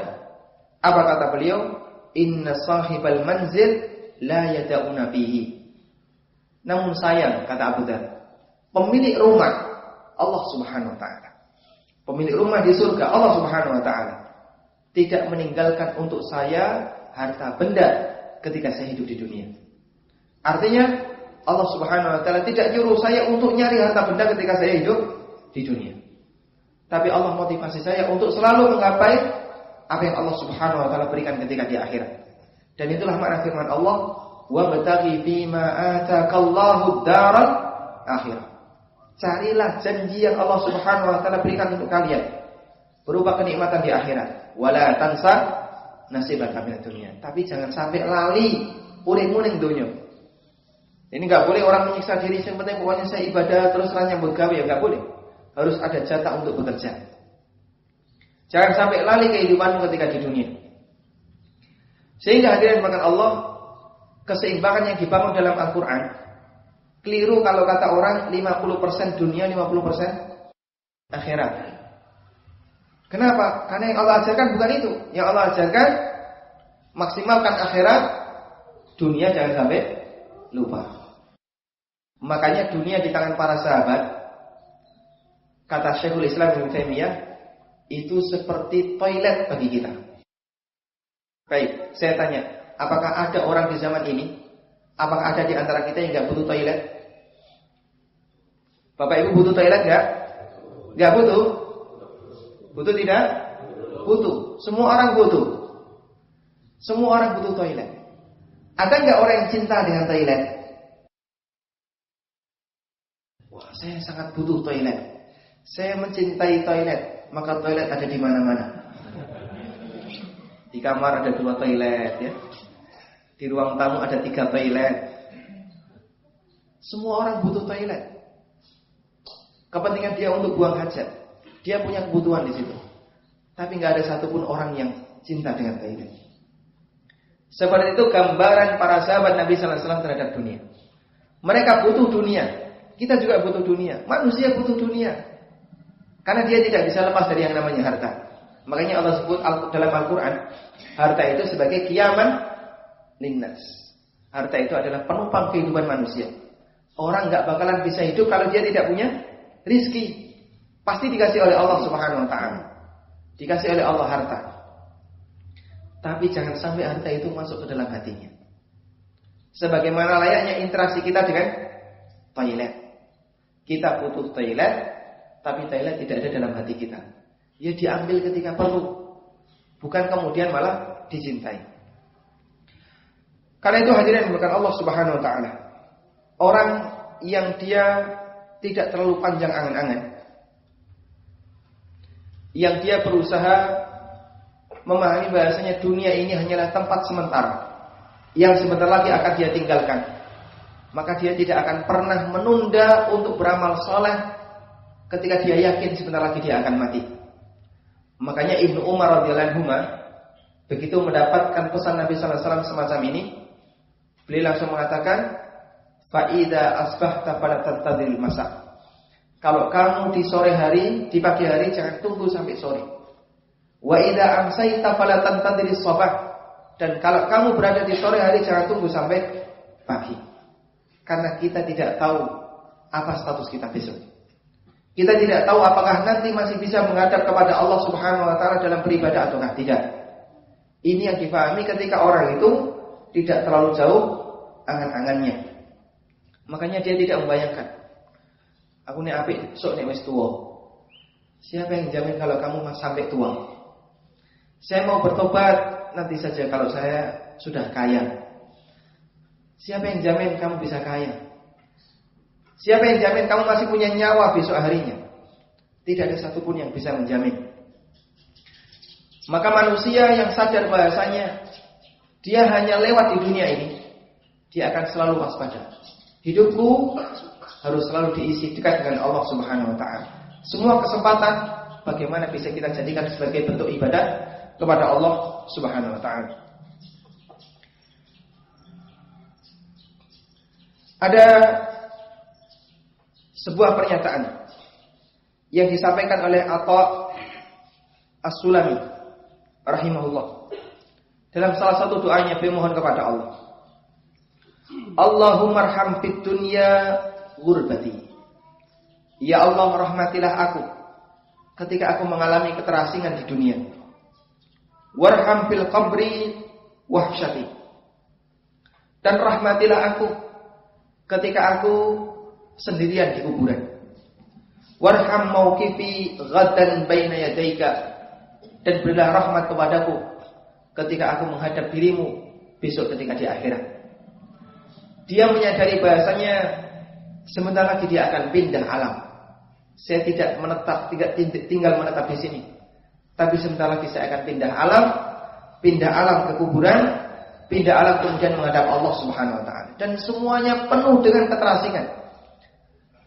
Apa kata beliau? Inna sahibal manzil la yada'una bihi. Namun sayang, kata Abu Dzar, pemilik rumah Allah Subhanahu wa taala. Pemilik rumah di surga Allah Subhanahu wa taala tidak meninggalkan untuk saya harta benda ketika saya hidup di dunia. Artinya Allah Subhanahu wa taala tidak nyuruh saya untuk nyari harta benda ketika saya hidup di dunia. Tapi Allah motivasi saya untuk selalu menggapai apa yang Allah Subhanahu wa taala berikan ketika di akhirat. Dan itulah makna firman Allah, "Wabtaghi bima atakallahu ad-daral akhirah." Carilah janji yang Allah Subhanahu wa taala berikan untuk kalian berupa kenikmatan di akhirat. Wala tansa nasibaka minad dunya. Tapi jangan sampai lali uring-uring dunia. Ini enggak boleh orang menyiksa diri, yang penting pokoknya saya ibadah terus nyambut gawe, ya enggak boleh. Harus ada jatah untuk bekerja. Jangan sampai lali kehidupanmu ketika di dunia. Sehingga hadirin makan Allah, keseimbangan yang dibangun dalam Al-Quran keliru kalau kata orang 50% dunia, 50% akhirat. Kenapa? Karena yang Allah ajarkan bukan itu. Yang Allah ajarkan maksimalkan akhirat, dunia jangan sampai lupa. Makanya dunia di tangan para sahabat, kata Syekhul Islam Ibnu Taimiyah, itu seperti toilet bagi kita. Baik, saya tanya, apakah ada orang di zaman ini, apakah ada di antara kita yang nggak butuh toilet? Bapak Ibu butuh toilet nggak? Nggak butuh? Butuh tidak? Butuh. Semua orang butuh. Semua orang butuh toilet. Ada nggak orang yang cinta dengan toilet? Wah, saya sangat butuh toilet. Saya mencintai toilet. Maka toilet ada di mana-mana. Di kamar ada 2 toilet, ya. Di ruang tamu ada 3 toilet. Semua orang butuh toilet. Kepentingan dia untuk buang hajat. Dia punya kebutuhan di situ. Tapi nggak ada satupun orang yang cinta dengan toilet. Seperti itu gambaran para sahabat Nabi Sallallahu Alaihi Wasallam terhadap dunia. Mereka butuh dunia. Kita juga butuh dunia. Manusia butuh dunia. Karena dia tidak bisa lepas dari yang namanya harta. Makanya Allah sebut dalam Al-Quran, harta itu sebagai qiyaman linnas. Harta itu adalah penumpang kehidupan manusia. Orang nggak bakalan bisa hidup kalau dia tidak punya rizki. Pasti dikasih oleh Allah Subhanahu Wa Taala. Dikasih oleh Allah harta. Tapi jangan sampai harta itu masuk ke dalam hatinya. Sebagaimana layaknya interaksi kita dengan toilet. Kita butuh toilet, tapi toilet tidak ada dalam hati kita. Ya diambil ketika perlu, bukan kemudian malah dicintai. Karena itu hadirin bukan Allah Subhanahu Wa Taala. Orang yang dia tidak terlalu panjang angan-angan, yang dia berusaha memahami bahasanya dunia ini hanyalah tempat sementara yang sebentar lagi akan dia tinggalkan, maka dia tidak akan pernah menunda untuk beramal soleh ketika dia yakin sebentar lagi dia akan mati. Makanya Ibnu Umar radhiyallahu anhu begitu mendapatkan pesan Nabi sallallahu alaihi wasallam semacam ini, beliau langsung mengatakan, fa idza asbahta fala tantadhil masa. Kalau kamu di sore hari, di pagi hari jangan tunggu sampai sore. Wa idza amsayta fala tantadhil sabah. Dan kalau kamu berada di sore hari jangan tunggu sampai pagi. Karena kita tidak tahu apa status kita besok. Kita tidak tahu apakah nanti masih bisa menghadap kepada Allah Subhanahu Wa Taala dalam beribadah ataukah tidak. Ini yang difahami ketika orang itu tidak terlalu jauh angan-angannya. Makanya dia tidak membayangkan, aku nek apik sok nek wis tuwa. Siapa yang jamin kalau kamu sampai tua? Saya mau bertobat nanti saja kalau saya sudah kaya. Siapa yang jamin kamu bisa kaya? Siapa yang jamin kamu masih punya nyawa besok harinya? Tidak ada satupun yang bisa menjamin. Maka manusia yang sadar bahasanya dia hanya lewat di dunia ini, dia akan selalu waspada. Hidupku harus selalu diisi dekat dengan Allah Subhanahu Wa Taala. Semua kesempatan bagaimana bisa kita jadikan sebagai bentuk ibadah kepada Allah Subhanahu Wa Taala. Ada sebuah pernyataan yang disampaikan oleh Atha As-Sulami rahimahullah. Dalam salah satu doanya beliau mohon kepada Allah, Allahumma arham fid dunya ghurbati. Ya Allah, rahmatilah aku ketika aku mengalami keterasingan di dunia. Warham fil qabri wahsyati. Dan rahmatilah aku ketika aku sendirian di kuburan. Warham mauqifi ghadan baina yadayka. Dan berilah rahmat kepadaku ketika aku menghadap dirimu besok ketika di akhirat. Dia menyadari bahasanya sebentar lagi dia akan pindah alam. Saya tidak tinggal menetap di sini, tapi sebentar lagi saya akan pindah alam ke kuburan, pindah alam kemudian menghadap Allah Subhanahu Wa Taala. Dan semuanya penuh dengan keterasingan.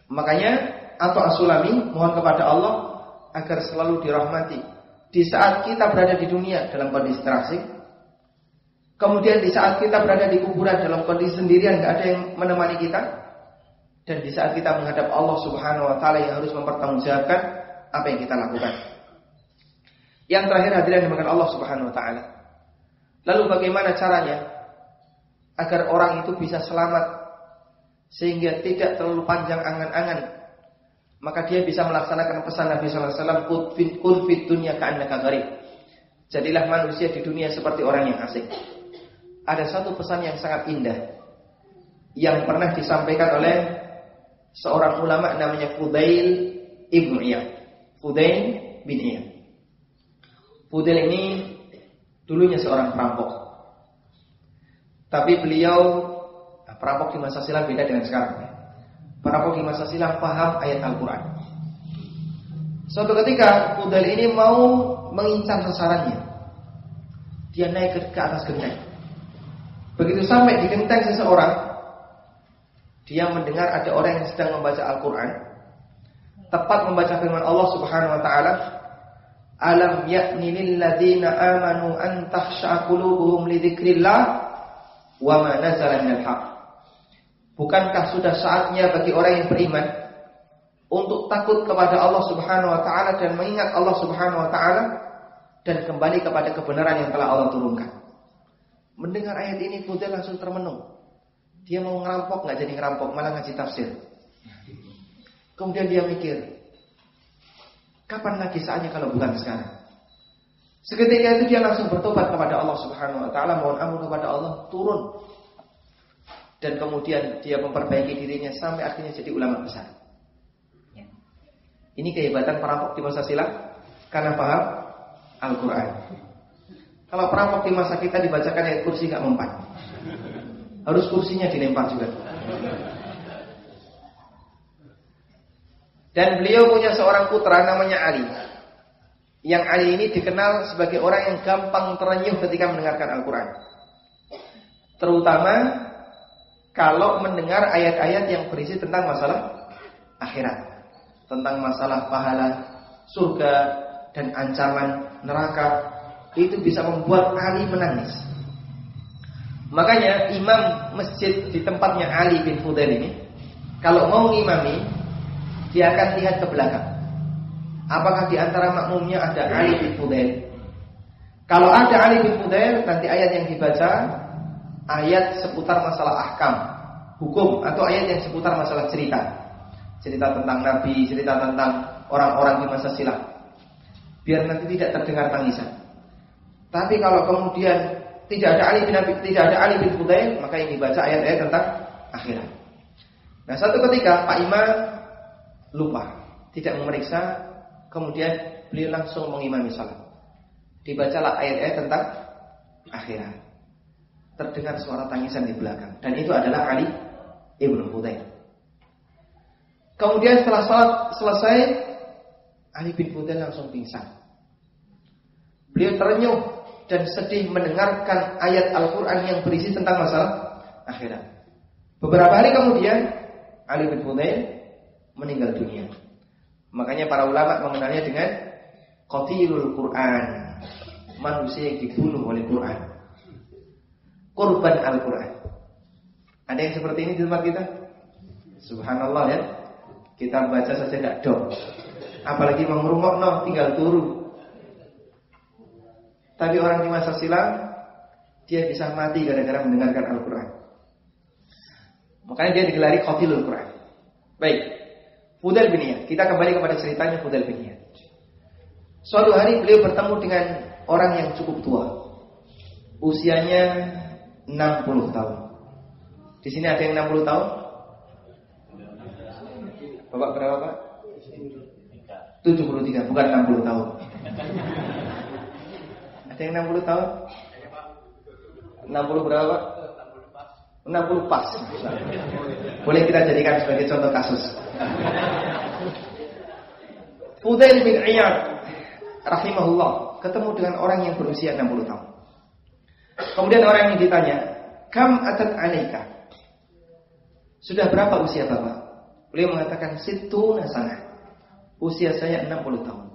Makanya Atha As-Sulami mohon kepada Allah agar selalu dirahmati di saat kita berada di dunia dalam kondisi terasing. Kemudian di saat kita berada di kuburan dalam kondisi sendirian, gak ada yang menemani kita. Dan di saat kita menghadap Allah Subhanahu Wa Taala yang harus mempertanggungjawabkan apa yang kita lakukan. Yang terakhir hadirin dimakan Allah Subhanahu wa taala. Lalu bagaimana caranya agar orang itu bisa selamat sehingga tidak terlalu panjang angan-angan? Maka dia bisa melaksanakan pesan Nabi sallallahu alaihi wasallam, kun fid dunya ka'annaka gharib. Jadilah manusia di dunia seperti orang yang asing. Ada satu pesan yang sangat indah yang pernah disampaikan oleh seorang ulama namanya Fudail ibn Iyad. Fudail bin Iyad. Fudail ini dulunya seorang perampok. Tapi beliau perampok di masa silam beda dengan sekarang. Perampok di masa silam paham ayat Al-Quran. Suatu ketika Fudail ini mau mengincar sasarannya. Dia naik ke atas genteng. Begitu sampai di genteng seseorang, dia mendengar ada orang yang sedang membaca Al-Quran. Tepat membaca firman Allah Subhanahu wa taala, "Alam ya'ni lil ladzina amanu an takhsha'a qulubuhum li dzikrillah wa ma nazala minal haqq." Bukankah sudah saatnya bagi orang yang beriman untuk takut kepada Allah Subhanahu wa taala dan mengingat Allah Subhanahu wa taala dan kembali kepada kebenaran yang telah Allah turunkan. Mendengar ayat ini Fudail langsung termenung. Dia mau ngerampok enggak jadi ngerampok, malah ngaji tafsir. Kemudian dia mikir, kapan lagi saatnya kalau bukan sekarang? Seketika itu dia langsung bertobat kepada Allah Subhanahu wa taala, mohon ampun kepada Allah, turun. Dan kemudian dia memperbaiki dirinya sampai akhirnya jadi ulama besar. Ini kehebatan perampok di masa silam karena paham Al-Quran. Kalau perampok di masa kita dibacakan ayat kursi gak mempan, harus kursinya dilempar juga. Dan beliau punya seorang putra namanya Ali. Yang Ali ini dikenal sebagai orang yang gampang terenyuh ketika mendengarkan Al-Quran. Terutama kalau mendengar ayat-ayat yang berisi tentang masalah akhirat, tentang masalah pahala, surga, dan ancaman neraka, itu bisa membuat Ali menangis. Makanya imam masjid di tempatnya Ali bin Fudail ini, kalau mau ngimami, dia akan lihat ke belakang. Apakah di antara makmumnya ada Ali bin Fudail? Kalau ada Ali bin Fudail, nanti ayat yang dibaca ayat seputar masalah ahkam, hukum, atau ayat yang seputar masalah cerita tentang Nabi, cerita tentang orang-orang di masa silam, biar nanti tidak terdengar tangisan. Tapi kalau kemudian tidak ada Ali bin Fudail, maka yang dibaca ayat-ayat tentang akhirat. Nah, satu ketika Pak Imam lupa, tidak memeriksa, kemudian beliau langsung mengimami salat. Dibacalah ayat-ayat tentang akhirat. Terdengar suara tangisan di belakang, dan itu adalah Ali ibn Fudail. Kemudian setelah salat selesai, Ali bin Fudail langsung pingsan. Beliau terenyuh dan sedih mendengarkan ayat Al-Quran yang berisi tentang masalah akhirat. Beberapa hari kemudian Ali bin Fudail meninggal dunia. Makanya para ulama mengenalnya dengan qatilul Quran, manusia yang dibunuh oleh Quran, korban Al-Quran. Ada yang seperti ini di tempat kita? Subhanallah ya. Kita baca saja tidak dong, apalagi mengrungokno tinggal turu. Tapi orang di masa silam, dia bisa mati gara-gara mendengarkan Al-Quran. Makanya dia digelari qatilul Quran. Baik, Fudail bin Iyad. Kita kembali kepada ceritanya Fudail bin Iyad. Suatu hari beliau bertemu dengan orang yang cukup tua, usianya 60 tahun. Di sini ada yang 60 tahun? Bapak berapa Pak? 73, bukan 60 tahun. Ada yang 60 tahun? 60 berapa? 60 pas. Boleh kita jadikan sebagai contoh kasus. Fudail bin Iyad rahimahullah ketemu dengan orang yang berusia 60 tahun. Kemudian orang yang ditanya, "Kam atat alaika?" Sudah berapa usia Bapak? Beliau mengatakan, "Sittuna sanah." Usia saya 60 tahun.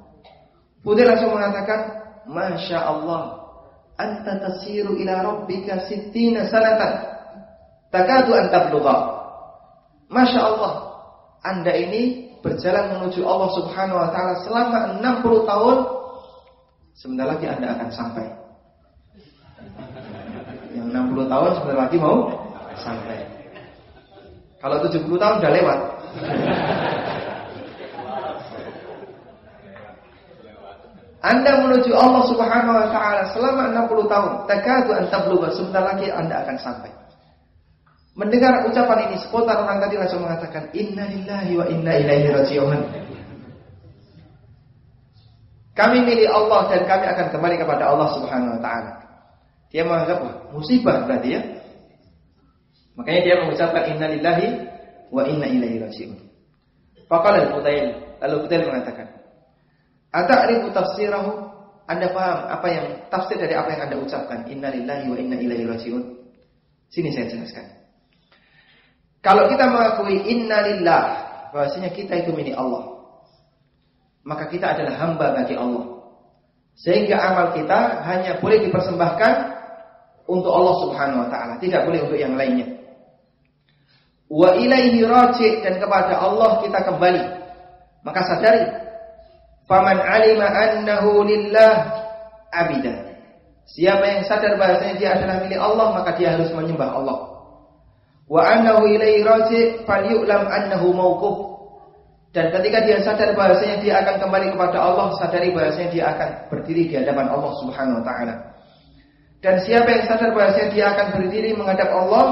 Fudail langsung mengatakan, "Masya Allah, anta tasiru ila rabbika sittina sanatan takadu an tablugha." Masya Allah, Anda ini berjalan menuju Allah Subhanahu wa taala selama 60 tahun, sebentar lagi Anda akan sampai. Yang 60 tahun sebentar lagi mau sampai. Kalau 70 tahun udah lewat. Anda menuju Allah Subhanahu wa taala selama 60 tahun, takadu an tablugha, sebentar lagi Anda akan sampai. Mendengar ucapan ini, spontan orang tadi langsung mengatakan, Inna lillahi wa inna ilaihi raji'un. Kami milik Allah dan kami akan kembali kepada Allah Subhanahu wa taala. Dia menganggap musibah berarti ya. Makanya dia mengucapkan inna lillahi wa inna ilaihi raji'un. Faqala al-Fudail, lalu Fudail mengatakan, "Ata'rifu tafsirahu?" Anda paham apa yang tafsir dari apa yang Anda ucapkan, inna lillahi wa inna ilaihi raji'un? Sini saya jelaskan. Kalau kita mengakui inna lillah, bahwasanya kita itu milik Allah, maka kita adalah hamba bagi Allah. Sehingga amal kita hanya boleh dipersembahkan untuk Allah Subhanahu wa taala, tidak boleh untuk yang lainnya. Wa ilaihi raji', dan kepada Allah kita kembali. Maka sadari, faman alima annahu lillah abida. Siapa yang sadar bahwasanya dia adalah milik Allah, maka dia harus menyembah Allah. Wa annahu ilaihi raji' falyu'lam annahu mauquf. Dan ketika dia sadar bahwasanya dia akan kembali kepada Allah, sadari bahwasanya dia akan berdiri di hadapan Allah Subhanahu wa taala. Dan siapa yang sadar bahwasanya dia akan berdiri menghadap Allah,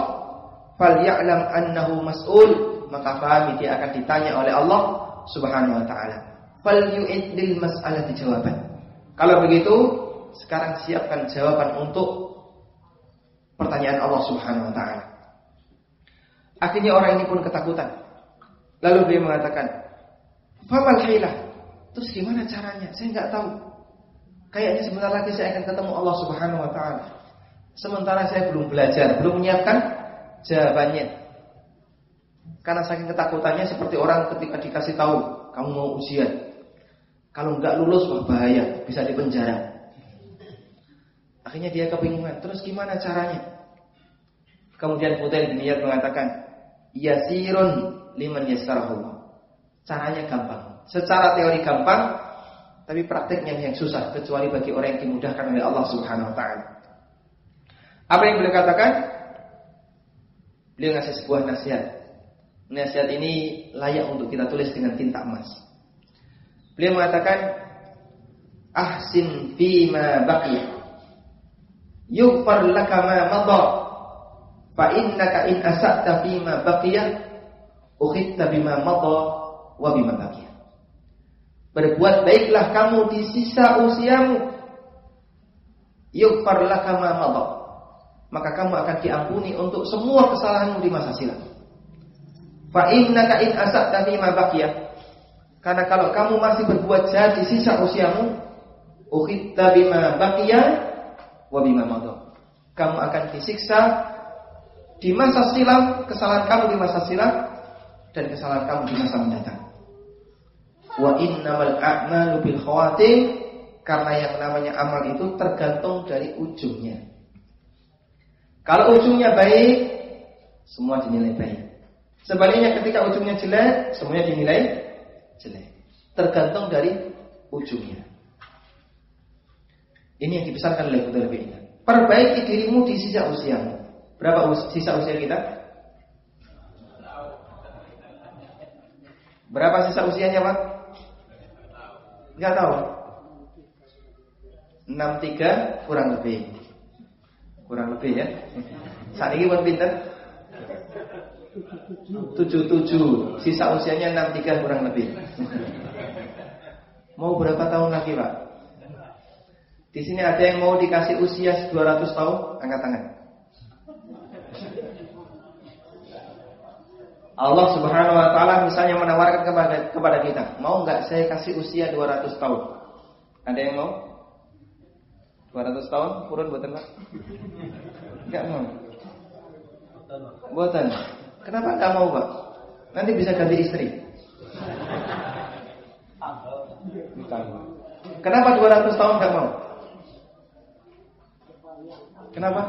falya'lam annahu mas'ul, maka pahami dia akan ditanya oleh Allah Subhanahu wa taala. Falyu'id lil mas'alati jawaban. Kalau begitu, sekarang siapkan jawaban untuk pertanyaan Allah Subhanahu wa taala. Akhirnya orang ini pun ketakutan. Lalu dia mengatakan, famal hilah, terus gimana caranya? Saya nggak tahu. Kayaknya sebentar lagi saya akan ketemu Allah Subhanahu wa taala. Sementara saya belum belajar, belum menyiapkan jawabannya. Karena saking ketakutannya, seperti orang ketika dikasih tahu, kamu mau ujian, kalau nggak lulus wah bahaya, bisa dipenjara. Akhirnya dia kebingungan. Terus gimana caranya? Kemudian Fudail bin Iyad mengatakan, yasirun liman yassarahullah. Caranya gampang, secara teori gampang, tapi prakteknya yang susah, kecuali bagi orang yang dimudahkan oleh Allah Subhanahu wa taala. Apa yang beliau katakan? Beliau ngasih sebuah nasihat. Nasihat ini layak untuk kita tulis dengan tinta emas. Beliau mengatakan, ahsin fima baqiya yughfar laka ma madha, fa innaka in asa'ta fima baqiya ukhitta bima madha wa bima baqiya. Berbuat baiklah kamu di sisa usiamu, yughfar laka ma madha, maka kamu akan diampuni untuk semua kesalahanmu di masa silam. Fa innaka in asa'ta fima baqiya, karena kalau kamu masih berbuat jahat di sisa usiamu, ukhitta bima baqiya wa bima madha, kamu akan disiksa di masa silam, kesalahan kamu di masa silam dan kesalahan kamu di masa mendatang. Wa innamal a'malu bil khawatim, karena yang namanya amal itu tergantung dari ujungnya. Kalau ujungnya baik, semua dinilai baik. Sebaliknya ketika ujungnya jelek, semuanya dinilai jelek. Tergantung dari ujungnya. Ini yang dibesarkan oleh Fudail bin Iyad. Perbaiki dirimu di sisa usiamu. Berapa sisa usia kita? Berapa sisa usianya, Pak? Enggak tahu. 63 kurang lebih. Kurang lebih ya. Saat ini buat pinter 77. Sisa usianya 63 kurang lebih. Mau berapa tahun lagi, Pak? Di sini ada yang mau dikasih usia 200 tahun? Angkat tangan. Allah Subhanahu wa taala misalnya menawarkan kepada kita, mau enggak saya kasih usia 200 tahun? Ada yang mau? 200 tahun purun buatan, Pak? Enggak mau. Buatan. Kenapa enggak mau, Pak? Nanti bisa ganti istri. Kenapa 200 tahun enggak mau? Kenapa?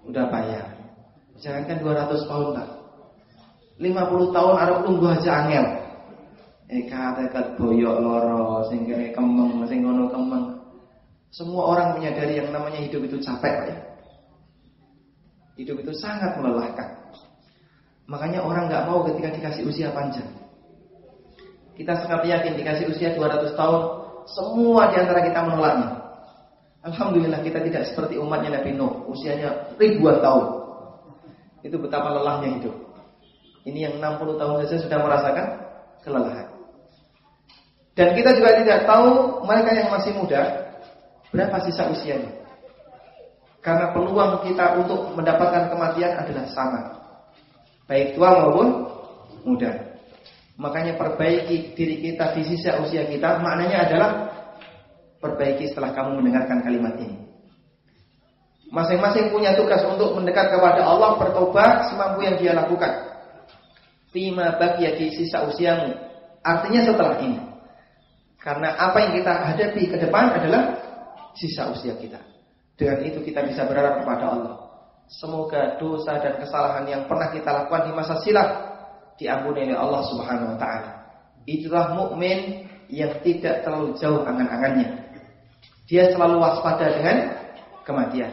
Udah payah. Jangankan 200 tahun, Pak. 50 tahun arep tunggu aja angel. Kata boyok loro sing kene kemeng, sing ngono kemeng. Semua orang menyadari yang namanya hidup itu capek, Pak ya. Hidup itu sangat melelahkan. Makanya orang gak mau ketika dikasih usia panjang. Kita sangat yakin dikasih usia 200 tahun, semua diantara kita menolaknya. Alhamdulillah kita tidak seperti umatnya Nabi Nuh, usianya ribuan tahun. Itu betapa lelahnya hidup. Ini yang 60 tahun saja sudah merasakan kelelahan. Dan kita juga tidak tahu mereka yang masih muda berapa sisa usianya. Karena peluang kita untuk mendapatkan kematian adalah sama, baik tua maupun muda. Makanya perbaiki diri kita di sisa usia kita, maknanya adalah perbaiki setelah kamu mendengarkan kalimat ini. Masing-masing punya tugas untuk mendekat kepada Allah, bertobat semampu yang dia lakukan. Fima baqiya, di sisa usiamu, artinya setelah ini. Karena apa yang kita hadapi ke depan adalah sisa usia kita. Dengan itu kita bisa berharap kepada Allah. Semoga dosa dan kesalahan yang pernah kita lakukan di masa silam diampuni oleh Allah Subhanahu wa taala. Itulah mukmin yang tidak terlalu jauh angan-angannya. Dia selalu waspada dengan kematian.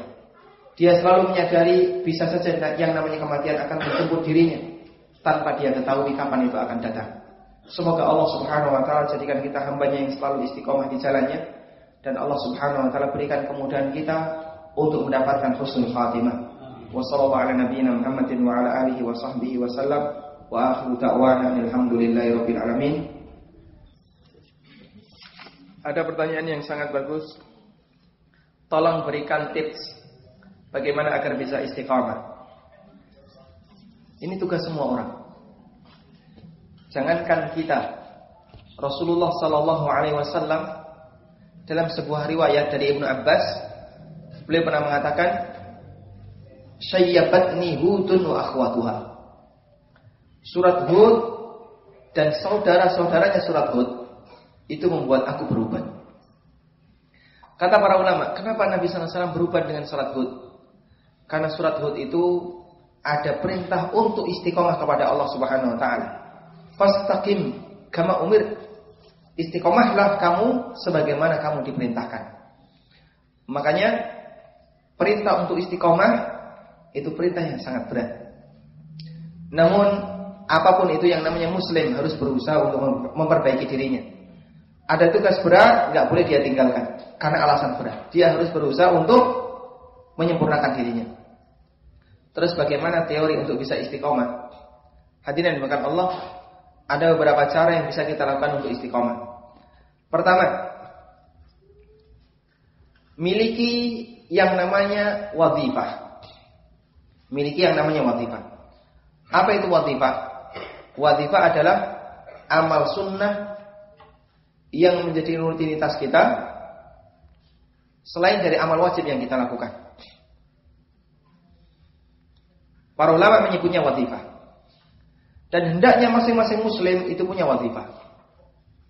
Dia selalu menyadari bisa saja yang namanya kematian akan menjemput dirinya tanpa dia ketahui kapan itu akan datang. Semoga Allah Subhanahu wa taala jadikan kita hambanya yang selalu istiqomah di jalannya, dan Allah Subhanahu wa taala berikan kemudahan kita untuk mendapatkan husnul khatimah. Wa sallallahu ala nabiyyina Muhammadin wa ala alihi wa sahbihi wa sallam. Wa akhiru da'wana alhamdulillahirabbil alamin. Ada pertanyaan yang sangat bagus. Tolong berikan tips bagaimana agar bisa istiqamah. Ini tugas semua orang. Jangankan kita, Rasulullah sallallahu alaihi wasallam dalam sebuah riwayat dari Ibnu Abbas, beliau pernah mengatakan, "Syayyabatni Hudun wa akhwatuha." Surat Hud dan saudara-saudaranya surat Hud itu membuat aku beruban. Kata para ulama, kenapa Nabi sallallahu alaihi wasallam beruban dengan surat Hud? Karena surat Hud itu ada perintah untuk istiqomah kepada Allah Subhanahu wa taala. Fastaqim kama umir. Istiqomahlah kamu sebagaimana kamu diperintahkan. Makanya perintah untuk istiqomah itu perintah yang sangat berat. Namun apapun itu yang namanya muslim harus berusaha untuk memperbaiki dirinya. Ada tugas berat, gak boleh dia tinggalkan karena alasan berat. Dia harus berusaha untuk menyempurnakan dirinya. Terus bagaimana teori untuk bisa istiqomah? Hadirin dimakan Allah, ada beberapa cara yang bisa kita lakukan untuk istiqomah. Pertama, miliki yang namanya wadhifah. Miliki yang namanya wadhifah. Apa itu wadhifah? Wadhifah adalah amal sunnah yang menjadi rutinitas kita selain dari amal wajib yang kita lakukan. Para ulama menyebutnya wadhifah. Dan hendaknya masing-masing muslim itu punya wadhifah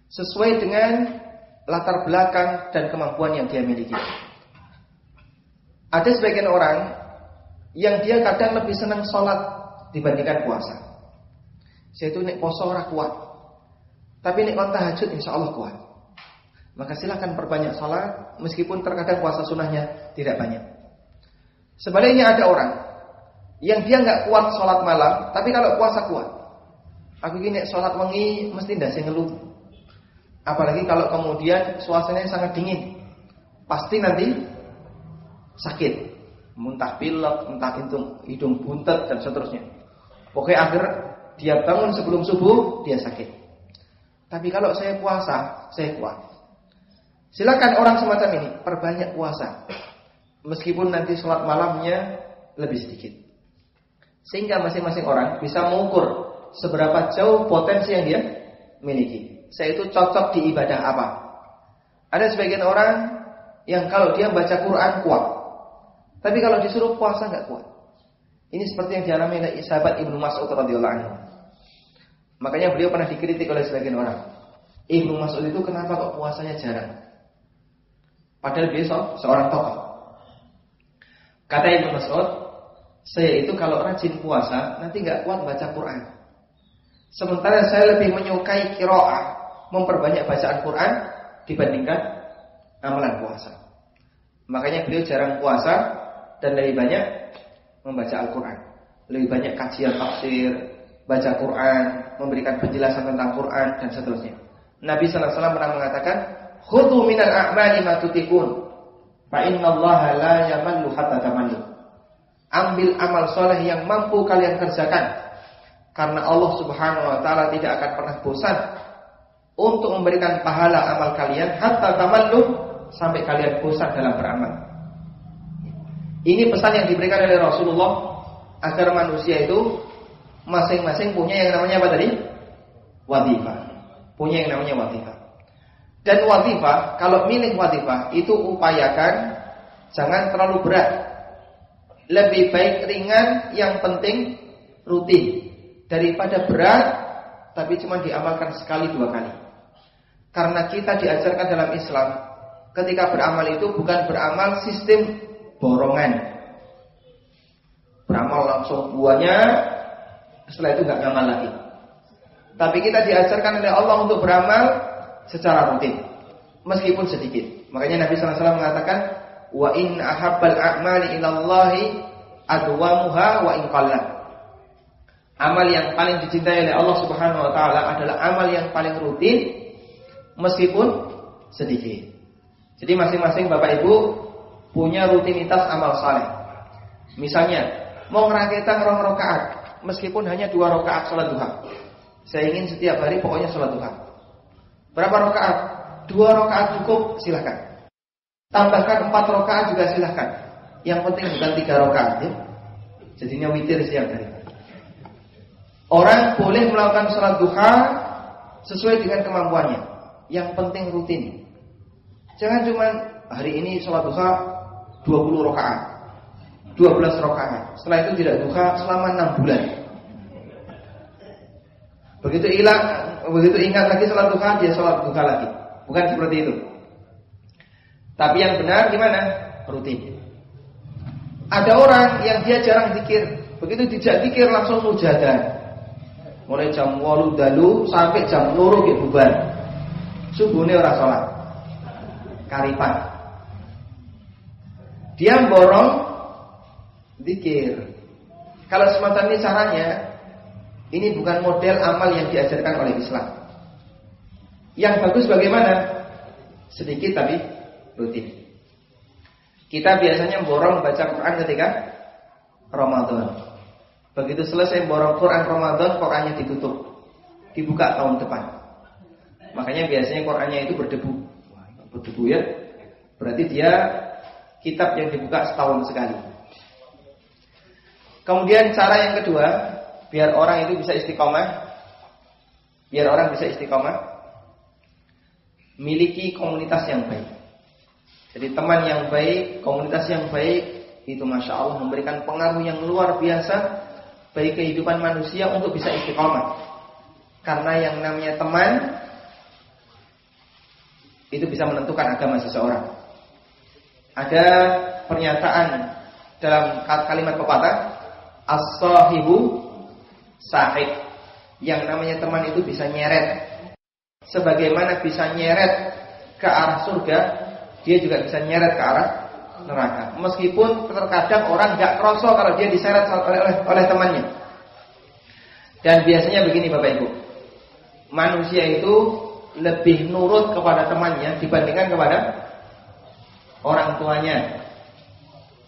sesuai dengan latar belakang dan kemampuan yang dia miliki. Ada sebagian orang yang dia kadang lebih senang sholat dibandingkan puasa. Saya itu nek poso ora kuat, tapi nek tahajud insya Allah kuat. Maka silakan perbanyak sholat, meskipun terkadang puasa sunnahnya tidak banyak. Sebaliknya ada orang yang dia nggak kuat sholat malam, tapi kalau puasa kuat. Aku gini sholat wengi mesti ndase ngeluh. Apalagi kalau kemudian suasananya sangat dingin, pasti nanti sakit, muntah pilek, entah hidung buntet dan seterusnya. Pokoknya akhir dia bangun sebelum subuh dia sakit. Tapi kalau saya puasa, saya kuat. Silakan orang semacam ini perbanyak puasa, meskipun nanti sholat malamnya lebih sedikit, sehingga masing-masing orang bisa mengukur seberapa jauh potensi yang dia miliki. Saya itu cocok di ibadah apa. Ada sebagian orang yang kalau dia baca Quran kuat, tapi kalau disuruh puasa nggak kuat. Ini seperti yang dialami oleh sahabat Ibnu Mas'ud radhiyallahu anhu. Makanya beliau pernah dikritik oleh sebagian orang. Ibnu Mas'ud itu kenapa kok puasanya jarang? Padahal dia seorang tokoh. Kata Ibnu Mas'ud, saya itu kalau rajin puasa nanti nggak kuat baca Quran. Sementara saya lebih menyukai qiraah, memperbanyak bacaan Quran dibandingkan amalan puasa. Makanya beliau jarang puasa dan lebih banyak membaca Al-Quran. Lebih banyak kajian tafsir, baca Quran, memberikan penjelasan tentang Quran dan seterusnya. Nabi sallallahu alaihi wasallam pernah mengatakan, "Khudhu minal a'mali ma tutiqun, fa innallaha la yamallu hatta tamallu." Ambil amal soleh yang mampu kalian kerjakan, karena Allah Subhanahu wa taala tidak akan pernah bosan untuk memberikan pahala amal kalian hatta tamallu, sampai kalian bosan dalam beramal. Ini pesan yang diberikan oleh Rasulullah agar manusia itu masing-masing punya yang namanya apa tadi? Wadhifah. Punya yang namanya wadhifah. Dan wadhifah, kalau milih wadhifah itu upayakan jangan terlalu berat. Lebih baik ringan, yang penting rutin, daripada berat tapi cuma diamalkan sekali dua kali. Karena kita diajarkan dalam Islam, ketika beramal itu bukan beramal sistem borongan. Beramal langsung buahnya, setelah itu gak ngamal lagi. Tapi kita diajarkan oleh Allah untuk beramal secara rutin, meskipun sedikit. Makanya Nabi SAW mengatakan, wa in ahabbal a'mali ilallahi adwamuha wa in qalla. Amal yang paling dicintai oleh Allah Subhanahu wa taala adalah amal yang paling rutin meskipun sedikit. Jadi masing-masing Bapak Ibu punya rutinitas amal saleh. Misalnya mau ngeraketan 2 rakaat meskipun hanya 2 rakaat salat duha. Saya ingin setiap hari pokoknya salat duha. Berapa rakaat? 2 rakaat cukup, silakan. Tambahkan 4 rakaat juga silakan. Yang penting bukan 3 rakaat ya. Jadinya witir siang hari. Orang boleh melakukan salat duha sesuai dengan kemampuannya. Yang penting rutin. Jangan cuma hari ini salat duha 20 rakaat, 12 rakaat. Setelah itu tidak duha selama 6 bulan. Begitu ingat lagi salat duha, dia salat duha lagi. Bukan seperti itu. Tapi yang benar gimana? Rutin. Ada orang yang dia jarang zikir, begitu dijak zikir langsung mujadah. Mulai jam 8 dalu sampai jam 2 gitu bubar. Subuhnya orang sholat, karipan. Dia borong zikir. Kalau semacam ini caranya, ini bukan model amal yang diajarkan oleh Islam. Yang bagus bagaimana? Sedikit tapi rutin. Kita biasanya borong baca Quran ketika Ramadan. Begitu selesai borong Quran Ramadan, Qurannya ditutup, dibuka tahun depan. Makanya biasanya Qurannya itu berdebu. Berdebu ya. Berarti dia kitab yang dibuka setahun sekali. Kemudian cara yang kedua, biar orang itu bisa istiqomah, biar orang bisa istiqomah, miliki komunitas yang baik. Jadi teman yang baik, komunitas yang baik, itu Masya Allah memberikan pengaruh yang luar biasa bagi kehidupan manusia untuk bisa istiqomah. Karena yang namanya teman itu bisa menentukan agama seseorang. Ada pernyataan dalam kalimat pepatah, as-sahibu sahib. Yang namanya teman itu bisa nyeret. Sebagaimana bisa nyeret ke arah surga, dia juga bisa nyeret ke arah neraka. Meskipun terkadang orang gak kroso kalau dia diseret oleh temannya. Dan biasanya begini Bapak Ibu, manusia itu lebih nurut kepada temannya dibandingkan kepada orang tuanya.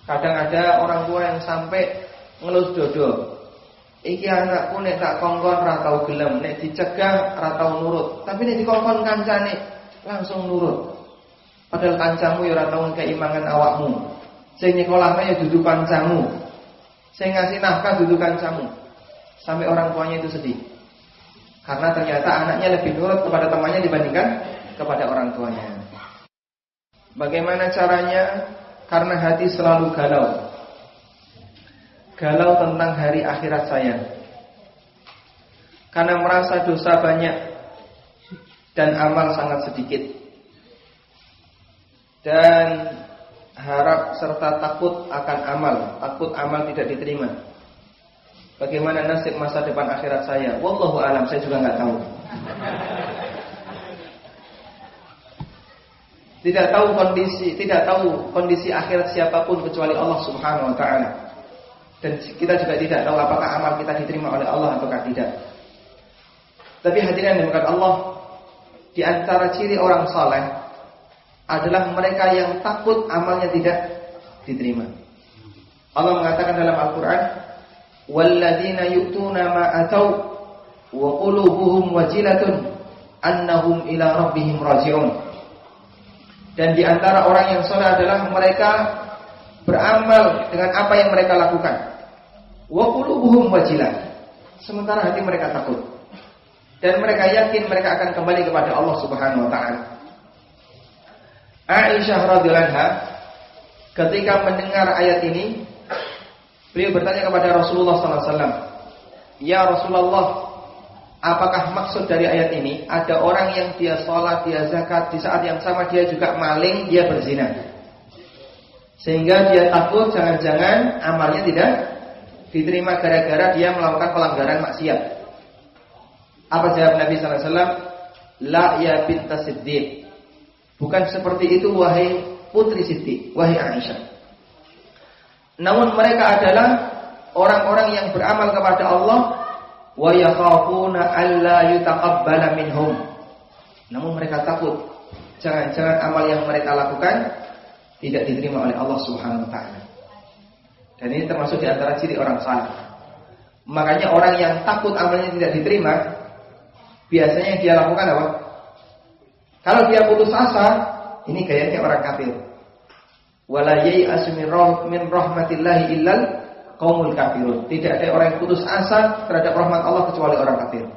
Kadang ada orang tua yang sampai ngelus dodo. Iki anakku nek tak kongkon ra tau gelem, nek dicegah ra tau nurut. Tapi nek dikongkon kancane langsung nurut. Padahal kancamu ya ora tau keimangan awakmu. Sing nyekolahna ya dudu kancamu. Sing ngasih nafkah dudu kancamu. Sampai orang tuanya itu sedih. Karena ternyata anaknya lebih nurut kepada temannya dibandingkan kepada orang tuanya. Bagaimana caranya? Karena hati selalu galau. Galau tentang hari akhirat saya. Karena merasa dosa banyak dan amal sangat sedikit. Dan harap serta takut akan amal. Takut amal tidak diterima. Bagaimana nasib masa depan akhirat saya? Wallahu a'lam, saya juga nggak tahu. tidak tahu kondisi akhirat siapapun kecuali Allah Subhanahu wa taala. Dan kita juga tidak tahu apakah amal kita diterima oleh Allah ataukah tidak. Tapi hadirin yang dimuliakan Allah, di antara ciri orang saleh adalah mereka yang takut amalnya tidak diterima. Allah mengatakan dalam Al-Qur'an, "Walladzina yu'tuna ma atau wa qulubuhum wajilatun annahum ila rabbihim raji'un." Dan di antara orang yang saleh adalah mereka beramal dengan apa yang mereka lakukan. Wa qulubuhum wajilah. Sementara hati mereka takut. Dan mereka yakin mereka akan kembali kepada Allah Subhanahu wa taala. Aisyah radhiyallahu anha ketika mendengar ayat ini, beliau bertanya kepada Rasulullah sallallahu alaihi wasallam, "Ya Rasulullah, apakah maksud dari ayat ini ada orang yang dia sholat, dia zakat, di saat yang sama dia juga maling, dia berzina, sehingga dia takut jangan-jangan amalnya tidak diterima gara-gara dia melakukan pelanggaran maksiat?" Apa jawab Nabi sallallahu alaihi wasallam? "La ya bintas Siddiq." Bukan seperti itu wahai putri Siddiq, wahai Aisyah. Namun mereka adalah orang-orang yang beramal kepada Allah wa yakhafuna alla yutaqabbala minhum. Namun mereka takut jangan-jangan amal yang mereka lakukan tidak diterima oleh Allah Subhanahu wa taala. Dan ini termasuk di antara ciri orang saleh. Makanya orang yang takut amalnya tidak diterima, biasanya yang dia lakukan apa? Kalau dia putus asa, ini gayanya orang kafir. Wala yai'asu min rahmatillahi illal qaumul kafirun. Tidak ada orang yang putus asa terhadap rahmat Allah kecuali orang kafir.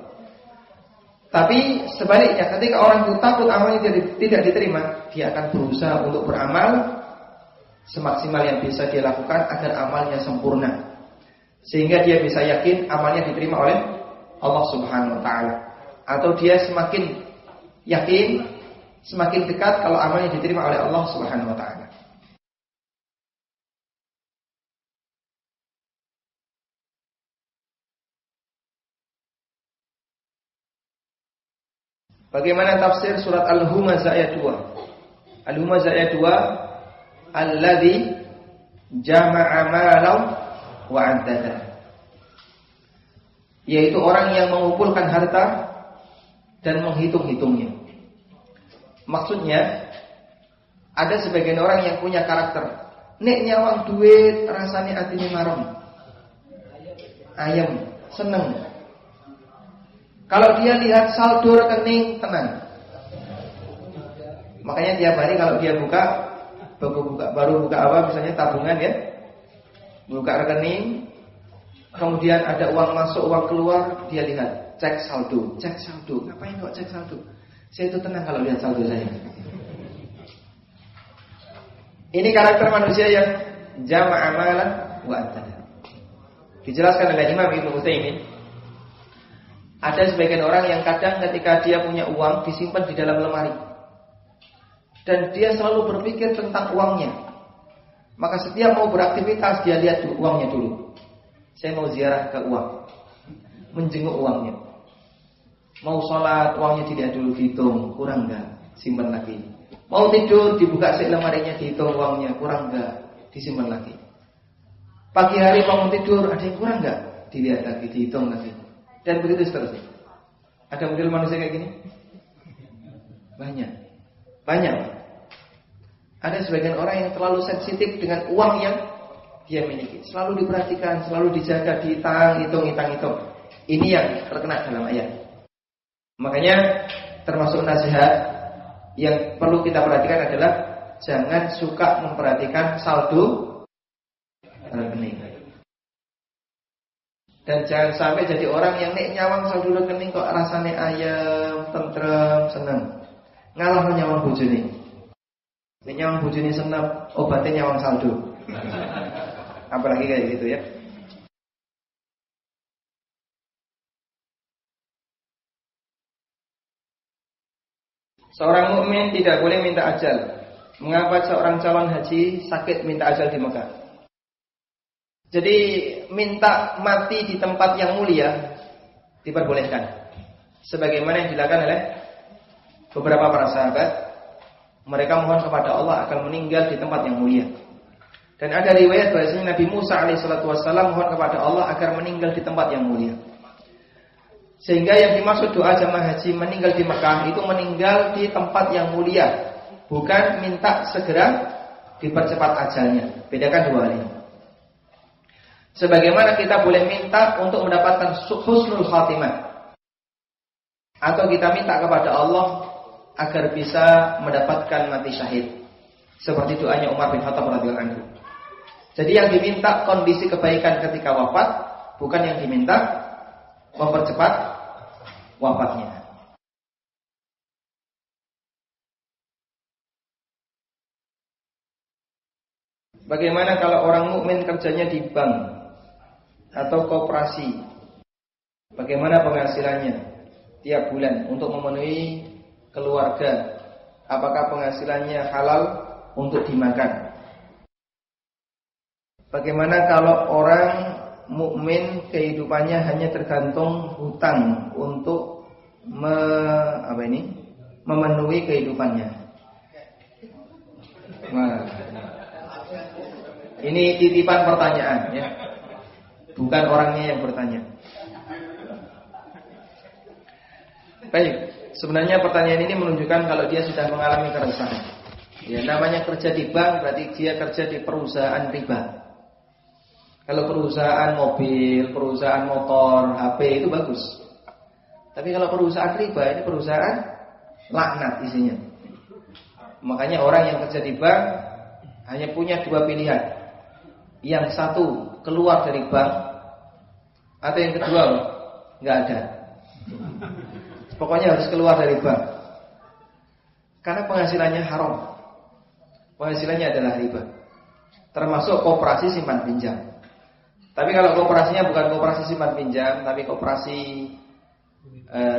Tapi sebaliknya, ketika orang itu takut amalnya tidak diterima, dia akan berusaha untuk beramal semaksimal yang bisa dia lakukan agar amalnya sempurna, sehingga dia bisa yakin amalnya diterima oleh Allah Subhanahu wa taala. Atau dia semakin yakin, semakin dekat kalau amalnya diterima oleh Allah Subhanahu wa taala. Bagaimana tafsir surat Al-Humazah ayat 2? Al-Humazah ayat 2, alladzi jama'a malan wa 'addada. Yaitu orang yang mengumpulkan harta dan menghitung-hitungnya. Maksudnya, ada sebagian orang yang punya karakter, nek nyawang duit rasane atine marem. Ayam, seneng. Kalau dia lihat saldo rekening, tenang. Makanya tiap hari kalau dia baru buka apa, misalnya tabungan ya, buka rekening, kemudian ada uang masuk, uang keluar, dia lihat, cek saldo. Ngapain kok cek saldo? Saya itu tenang kalau lihat saldo saya. Ini karakter manusia yang jama'a malan wa addada. Dijelaskan oleh Imam Ibnu Utsaimin. Ada sebagian orang yang kadang ketika dia punya uang disimpan di dalam lemari, dan dia selalu berpikir tentang uangnya. Maka setiap mau beraktivitas dia lihat uangnya dulu. Saya mau ziarah ke uang, menjenguk uangnya. Mau sholat uangnya tidak dulu dihitung, kurang enggak, simpan lagi. Mau tidur dibuka si lemarinya, dihitung uangnya, kurang enggak, disimpan lagi. Pagi hari bangun tidur ada yang kurang enggak, dilihat lagi, dihitung lagi. Dan begitu seterusnya. Ada model manusia kayak gini? Banyak. Ada sebagian orang yang terlalu sensitif dengan uang yang dia miliki, selalu diperhatikan, selalu dijaga, hitung. Ini yang terkena dalam ayat. Makanya termasuk nasihat yang perlu kita perhatikan adalah jangan suka memperhatikan saldo rekening. Dan jangan sampai jadi orang yang nek nyawang saldo rekening kok rasane ayem, tentrem, seneng. Ngalah nyawang bojone. Nek nyawang bojone senep, obatnya nyawang saldo. Apalagi kayak gitu ya. Seorang mukmin tidak boleh minta ajal. Mengapa seorang calon haji sakit minta ajal di Mekah? Jadi minta mati di tempat yang mulia diperbolehkan, sebagaimana yang dilakukan oleh beberapa para sahabat. Mereka mohon kepada Allah agar meninggal di tempat yang mulia. Dan ada riwayat bahwasanya Nabi Musa alaihissalatu wassalam mohon kepada Allah agar meninggal di tempat yang mulia. Sehingga yang dimaksud doa jamaah haji meninggal di Mekah itu meninggal di tempat yang mulia, bukan minta segera dipercepat ajalnya. Bedakan dua hal ini. Sebagaimana kita boleh minta untuk mendapatkan husnul khatimah, atau kita minta kepada Allah agar bisa mendapatkan mati syahid, seperti doanya Umar bin Khattab radhiyallahu anhu. Jadi yang diminta kondisi kebaikan ketika wafat, bukan yang diminta mempercepat wafatnya. Bagaimana kalau orang mukmin kerjanya di bank atau koperasi? Bagaimana penghasilannya tiap bulan untuk memenuhi keluarga? Apakah penghasilannya halal untuk dimakan? Bagaimana kalau orang mukmin kehidupannya hanya tergantung hutang untuk memenuhi kehidupannya? Nah, ini titipan pertanyaan ya, bukan orangnya yang bertanya. Baik, sebenarnya pertanyaan ini menunjukkan kalau dia sudah mengalami keresahan. Ya, namanya kerja di bank berarti dia kerja di perusahaan riba. Kalau perusahaan mobil, perusahaan motor, HP itu bagus. Tapi kalau perusahaan riba ini perusahaan laknat isinya. Makanya orang yang kerja di bank hanya punya dua pilihan. Yang satu keluar dari bank, atau yang kedua nggak ada. Pokoknya harus keluar dari bank. Karena penghasilannya haram. Penghasilannya adalah riba. Termasuk koperasi simpan pinjam. Tapi kalau koperasinya bukan koperasi simpan pinjam, tapi koperasi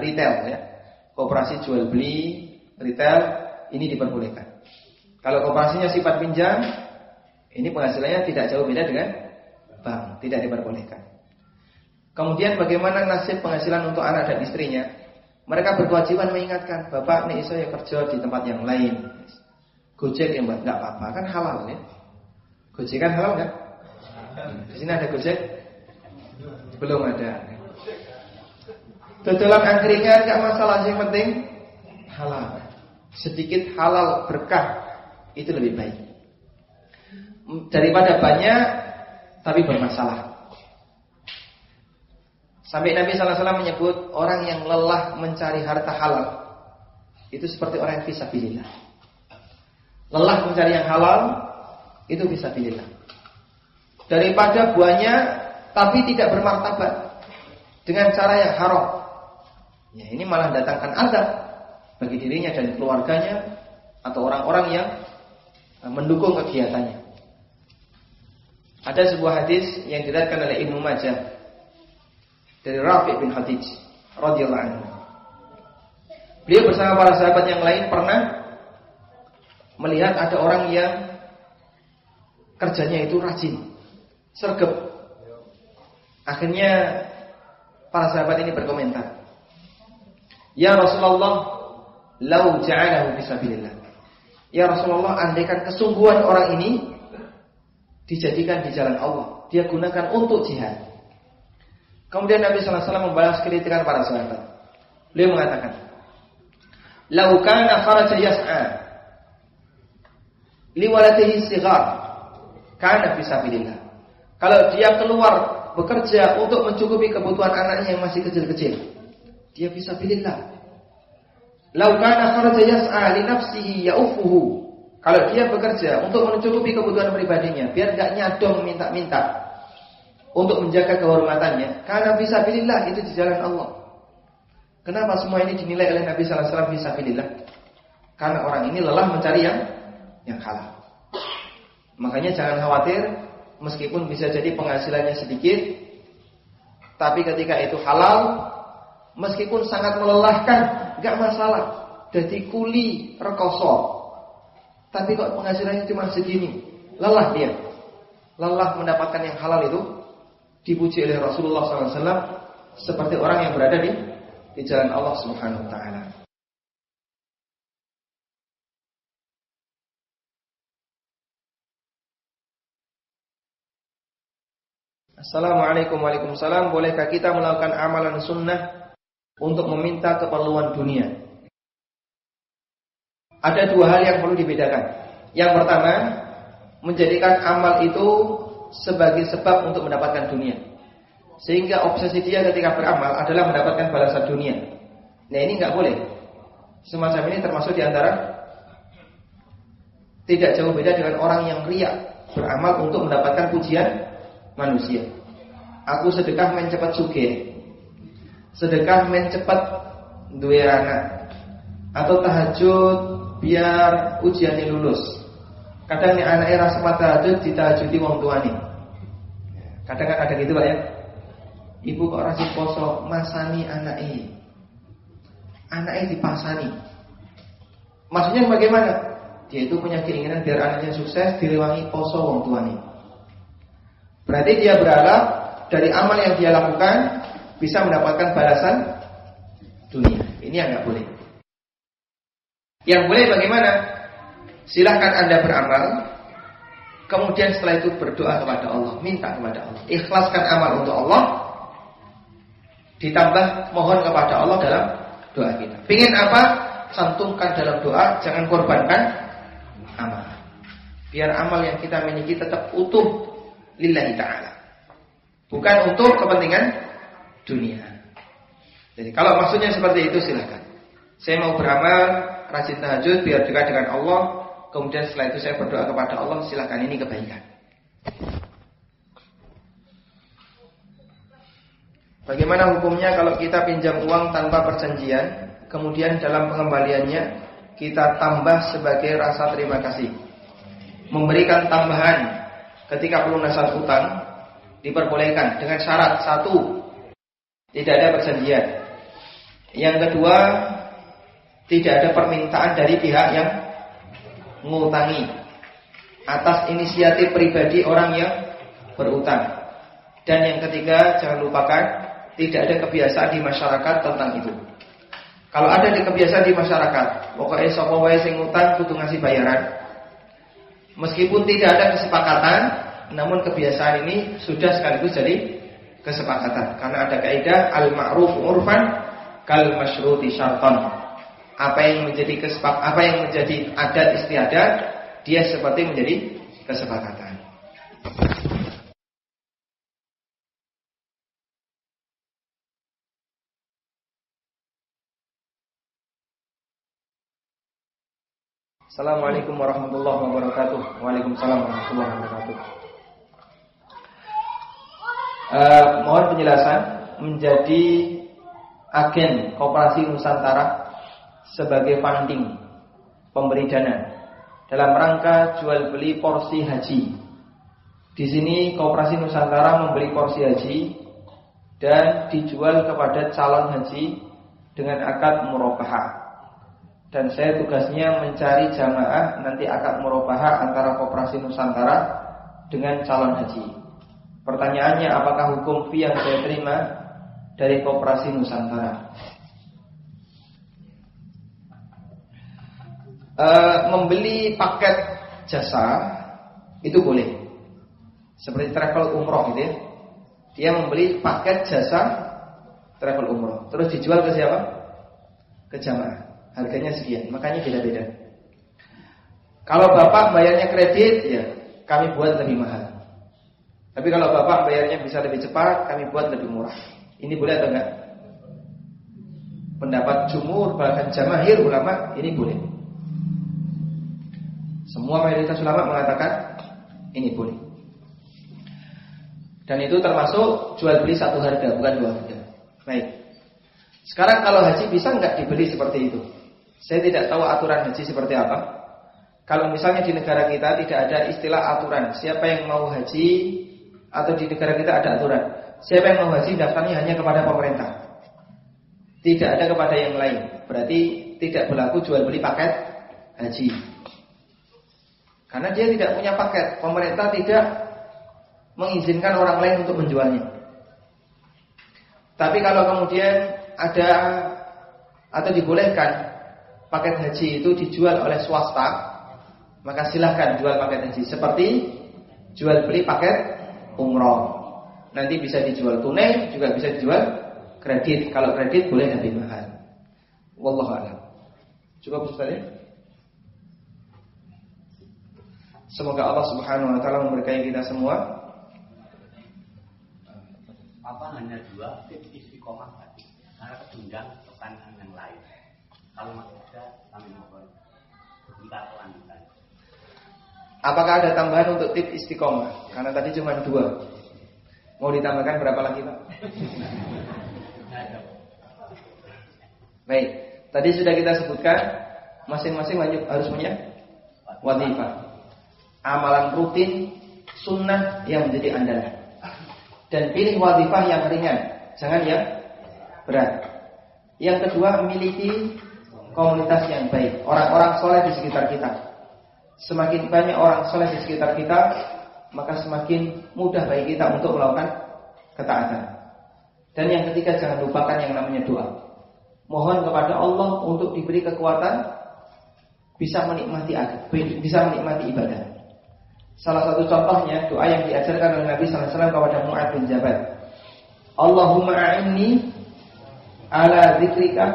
retail ya. Koperasi jual beli retail ini diperbolehkan. Kalau koperasinya simpan pinjam, ini penghasilannya tidak jauh beda dengan bank, tidak diperbolehkan. Kemudian bagaimana nasib penghasilan untuk anak dan istrinya? Mereka berkewajiban mengingatkan, Bapak nih saya kerja di tempat yang lain. Gojek ya Mbak, enggak apa-apa, kan halal ya. Gojek kan halal kan? Di sini ada Gojek? Belum ada. Dodolan angkringan enggak masalah, yang penting halal. Sedikit halal berkah itu lebih baik daripada banyak tapi bermasalah. Sampai Nabi SAW menyebut orang yang lelah mencari harta halal itu seperti orang yang fisabilillah. Lelah mencari yang halal itu fisabilillah. Daripada banyak tapi tidak bermartabat dengan cara yang haram. Ya, ini malah datangkan azab bagi dirinya dan keluarganya atau orang-orang yang mendukung kegiatannya. Ada sebuah hadis yang diriwayatkan oleh Ibnu Majah dari Rafi' bin Khadij radhiyallahu anhu. Beliau bersama para sahabat yang lain pernah melihat ada orang yang kerjanya itu rajin, sregep. Akhirnya para sahabat ini berkomentar, "Ya Rasulullah, lau ja'alahu fisabilillah." Ya Rasulullah, andaikan kesungguhan orang ini dijadikan di jalan Allah, dia gunakan untuk jihad. Kemudian Nabi SAW membalas kritikan para sahabat. Beliau mengatakan, "Lau kana kharaja yas'a liwaladihi sighar, kana fisabilillah." Kalau dia keluar bekerja untuk mencukupi kebutuhan anaknya yang masih kecil-kecil, dia fisabilillah. Lau kana kharaja yas'a li nafsihi ya'ufuhu. Kalau dia bekerja untuk mencukupi kebutuhan pribadinya, biar enggak nyadong minta-minta untuk menjaga kehormatannya, karena fisabilillah itu di jalan Allah. Kenapa semua ini dinilai oleh Nabi sallallahu alaihi wasallam fisabilillah? Karena orang ini lelah mencari yang halal. Makanya jangan khawatir, meskipun bisa jadi penghasilannya sedikit, tapi ketika itu halal, meskipun sangat melelahkan, enggak masalah. Jadi kuli rekoso. Tapi kok penghasilannya cuma segini, lelah dia. Lelah mendapatkan yang halal itu dipuji oleh Rasulullah SAW seperti orang yang berada di jalan Allah Subhanahu Wa Taala. Assalamualaikum Waalaikumsalam. Bolehkah kita melakukan amalan sunnah untuk meminta keperluan dunia? Ada dua hal yang perlu dibedakan. Yang pertama, menjadikan amal itu sebagai sebab untuk mendapatkan dunia, sehingga obsesi dia ketika beramal adalah mendapatkan balasan dunia. Nah, ini nggak boleh. Semacam ini termasuk diantara tidak jauh beda dengan orang yang riya, beramal untuk mendapatkan pujian manusia. Aku sedekah men cepet sugih, sedekah men cepet duwe anak, atau tahajud biar ujiannya lulus. Kadang nih anaknya rasa tahajud ditahajudi wong tuane. Kadang kan ada gitu Pak ya. Ibu kok rasa poso masani anaknya dipasani. Maksudnya bagaimana? Dia itu punya keinginan biar anaknya sukses, direwangi poso wong tuane. Berarti dia berharap dari amal yang dia lakukan bisa mendapatkan balasan dunia. Ini yang nggak boleh. Yang boleh bagaimana? Silahkan Anda beramal, kemudian setelah itu berdoa kepada Allah, minta kepada Allah, ikhlaskan amal untuk Allah, ditambah mohon kepada Allah dalam doa kita. Pingin apa? Cantumkan dalam doa, jangan korbankan amal. Biar amal yang kita miliki tetap utuh lillahi ta'ala, bukan untuk kepentingan dunia. Jadi kalau maksudnya seperti itu silahkan. Saya mau beramal, rajin tahajud biar dekat dengan Allah, kemudian setelah itu saya berdoa kepada Allah, silahkan, ini kebaikan. Bagaimana hukumnya kalau kita pinjam uang tanpa perjanjian, kemudian dalam pengembaliannya kita tambah sebagai rasa terima kasih? Memberikan tambahan ketika pelunasan utang diperbolehkan dengan syarat: satu, tidak ada perjanjian; yang kedua, tidak ada permintaan dari pihak yang mengutangi atas inisiatif pribadi orang yang berutang; dan yang ketiga, jangan lupakan, tidak ada kebiasaan di masyarakat tentang itu. Kalau ada kebiasaan di masyarakat, pokoknya sapa wae sing ngutang kudu ngasih bayaran, meskipun tidak ada kesepakatan, namun kebiasaan ini sudah sekaligus jadi kesepakatan. Karena ada kaidah al-ma'ruf urfan kal masyruti syartan. Apa yang menjadi adat istiadat, dia seperti menjadi kesepakatan. Assalamualaikum warahmatullahi wabarakatuh. Waalaikumsalam warahmatullahi wabarakatuh. Mohon penjelasan menjadi agen Koperasi Nusantara sebagai funding, pemberi dana dalam rangka jual beli porsi haji. Di sini Koperasi Nusantara membeli porsi haji dan dijual kepada calon haji dengan akad murabahah. Dan saya tugasnya mencari jamaah nanti akad murabahah antara Koperasi Nusantara dengan calon haji. Pertanyaannya, apakah hukum fee yang saya terima dari Koperasi Nusantara? Membeli paket jasa itu boleh, seperti travel umroh gitu ya. Dia membeli paket jasa travel umroh, terus dijual ke siapa? Ke jamaah. Harganya sekian, makanya beda-beda. Kalau bapak bayarnya kredit, ya kami buat lebih mahal. Tapi kalau bapak bayarnya bisa lebih cepat, kami buat lebih murah. Ini boleh atau enggak? Pendapat jumhur bahkan jamaahir ulama ini boleh. Semua mayoritas ulama mengatakan ini boleh. Dan itu termasuk jual beli satu harga, bukan dua harga. Baik. Sekarang kalau haji bisa enggak dibeli seperti itu? Saya tidak tahu aturan haji seperti apa. Kalau misalnya di negara kita tidak ada istilah aturan, siapa yang mau haji, atau di negara kita ada aturan, siapa yang mau haji daftarnya hanya kepada pemerintah, tidak ada kepada yang lain. Berarti tidak berlaku jual beli paket haji. Karena dia tidak punya paket, pemerintah tidak mengizinkan orang lain untuk menjualnya. Tapi kalau kemudian ada atau dibolehkan paket haji itu dijual oleh swasta, maka silahkan jual paket haji. Seperti jual beli paket umroh. nanti bisa dijual tunai, juga bisa dijual kredit. Kalau kredit boleh lebih mahal. Wallahu a'lam. Cukup Ustaz ya? Semoga Allah Subhanahu wa taala memberkahi kita semua. Apa hanya dua tips istiqomah tadi? Karena ketunjang tekan yang lain. Kalau masih ada, kami mohon sebentar lanjutan. Apakah ada tambahan untuk tips istiqomah? Karena tadi cuma 2. Mau ditambahkan berapa lagi Pak? Baik, tadi sudah kita sebutkan masing-masing wajib harus punya wadifah, amalan rutin sunnah yang menjadi andalan. Dan pilih wadifah yang ringan, jangan yang berat. Yang kedua, miliki komunitas yang baik, orang-orang soleh di sekitar kita. Semakin banyak orang soleh di sekitar kita, maka semakin mudah bagi kita untuk melakukan ketaatan. Dan yang ketiga, jangan lupakan yang namanya doa. Mohon kepada Allah untuk diberi kekuatan bisa menikmati ibadah. Salah satu contohnya doa yang diajarkan oleh Nabi sallallahu alaihi wasallam kepada Mu'adz bin Jabal. Allahumma a'inni ala dzikrika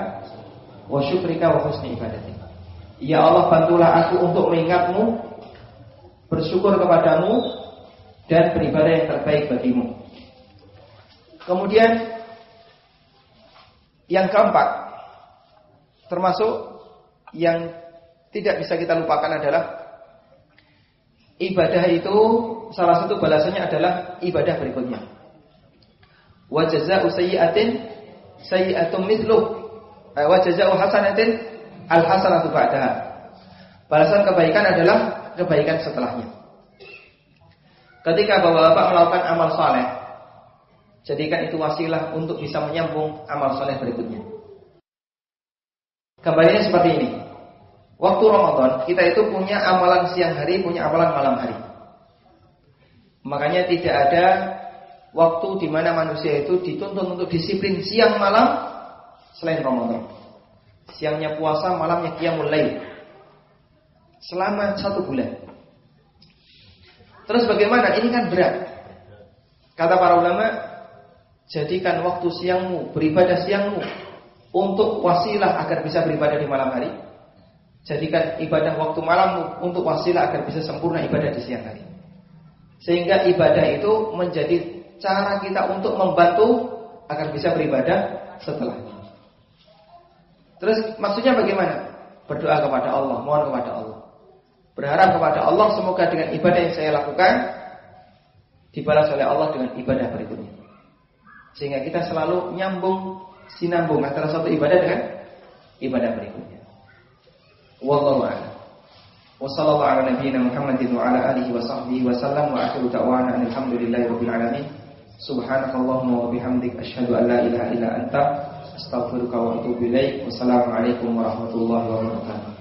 wa syukrika wa husni ibadatik. Ya Allah, bantulah aku untuk mengingatmu, bersyukur kepadamu, dan beribadah yang terbaik bagimu. Kemudian yang keempat, termasuk yang tidak bisa kita lupakan adalah ibadah itu salah satu balasannya adalah ibadah berikutnya. Wa jazaa'u sayyi'atin sayyi'atun mithluh, wa jazaa'u hasanatin al-hasanatu ba'daha. Balasan kebaikan adalah kebaikan setelahnya. Ketika bapak-bapak melakukan amal saleh, jadikan itu wasilah untuk bisa menyambung amal saleh berikutnya. Kembalinya seperti ini. Waktu Ramadan kita itu punya amalan siang hari, punya amalan malam hari. Makanya tidak ada waktu di mana manusia itu dituntut untuk disiplin siang malam selain Ramadan. Siangnya puasa, malamnya qiyamul lail. Selama 1 bulan. Terus bagaimana? Ini kan berat. Kata para ulama, jadikan waktu siangmu, beribadah siangmu untuk wasilah agar bisa beribadah di malam hari. Jadikan ibadah waktu malammu untuk wasilah agar bisa sempurna ibadah di siang hari. Sehingga ibadah itu menjadi cara kita untuk membantu agar bisa beribadah setelahnya. Terus maksudnya bagaimana? Berdoa kepada Allah, mohon kepada Allah, berharap kepada Allah semoga dengan ibadah yang saya lakukan dibalas oleh Allah dengan ibadah berikutnya. Sehingga kita selalu sinambung antara satu ibadah dengan ibadah berikutnya. Wallahu a'lam. Wa sallallahu ala nabiyyina Muhammadin wa ala alihi wa sahbihi wa sallam wa akhiru da'wana alhamdulillahirabbil alamin. Subhanakallahumma wa bihamdik asyhadu an la ilaha illa anta astaghfiruka wa atubu ilaik. Wassalamualaikum warahmatullahi wabarakatuh.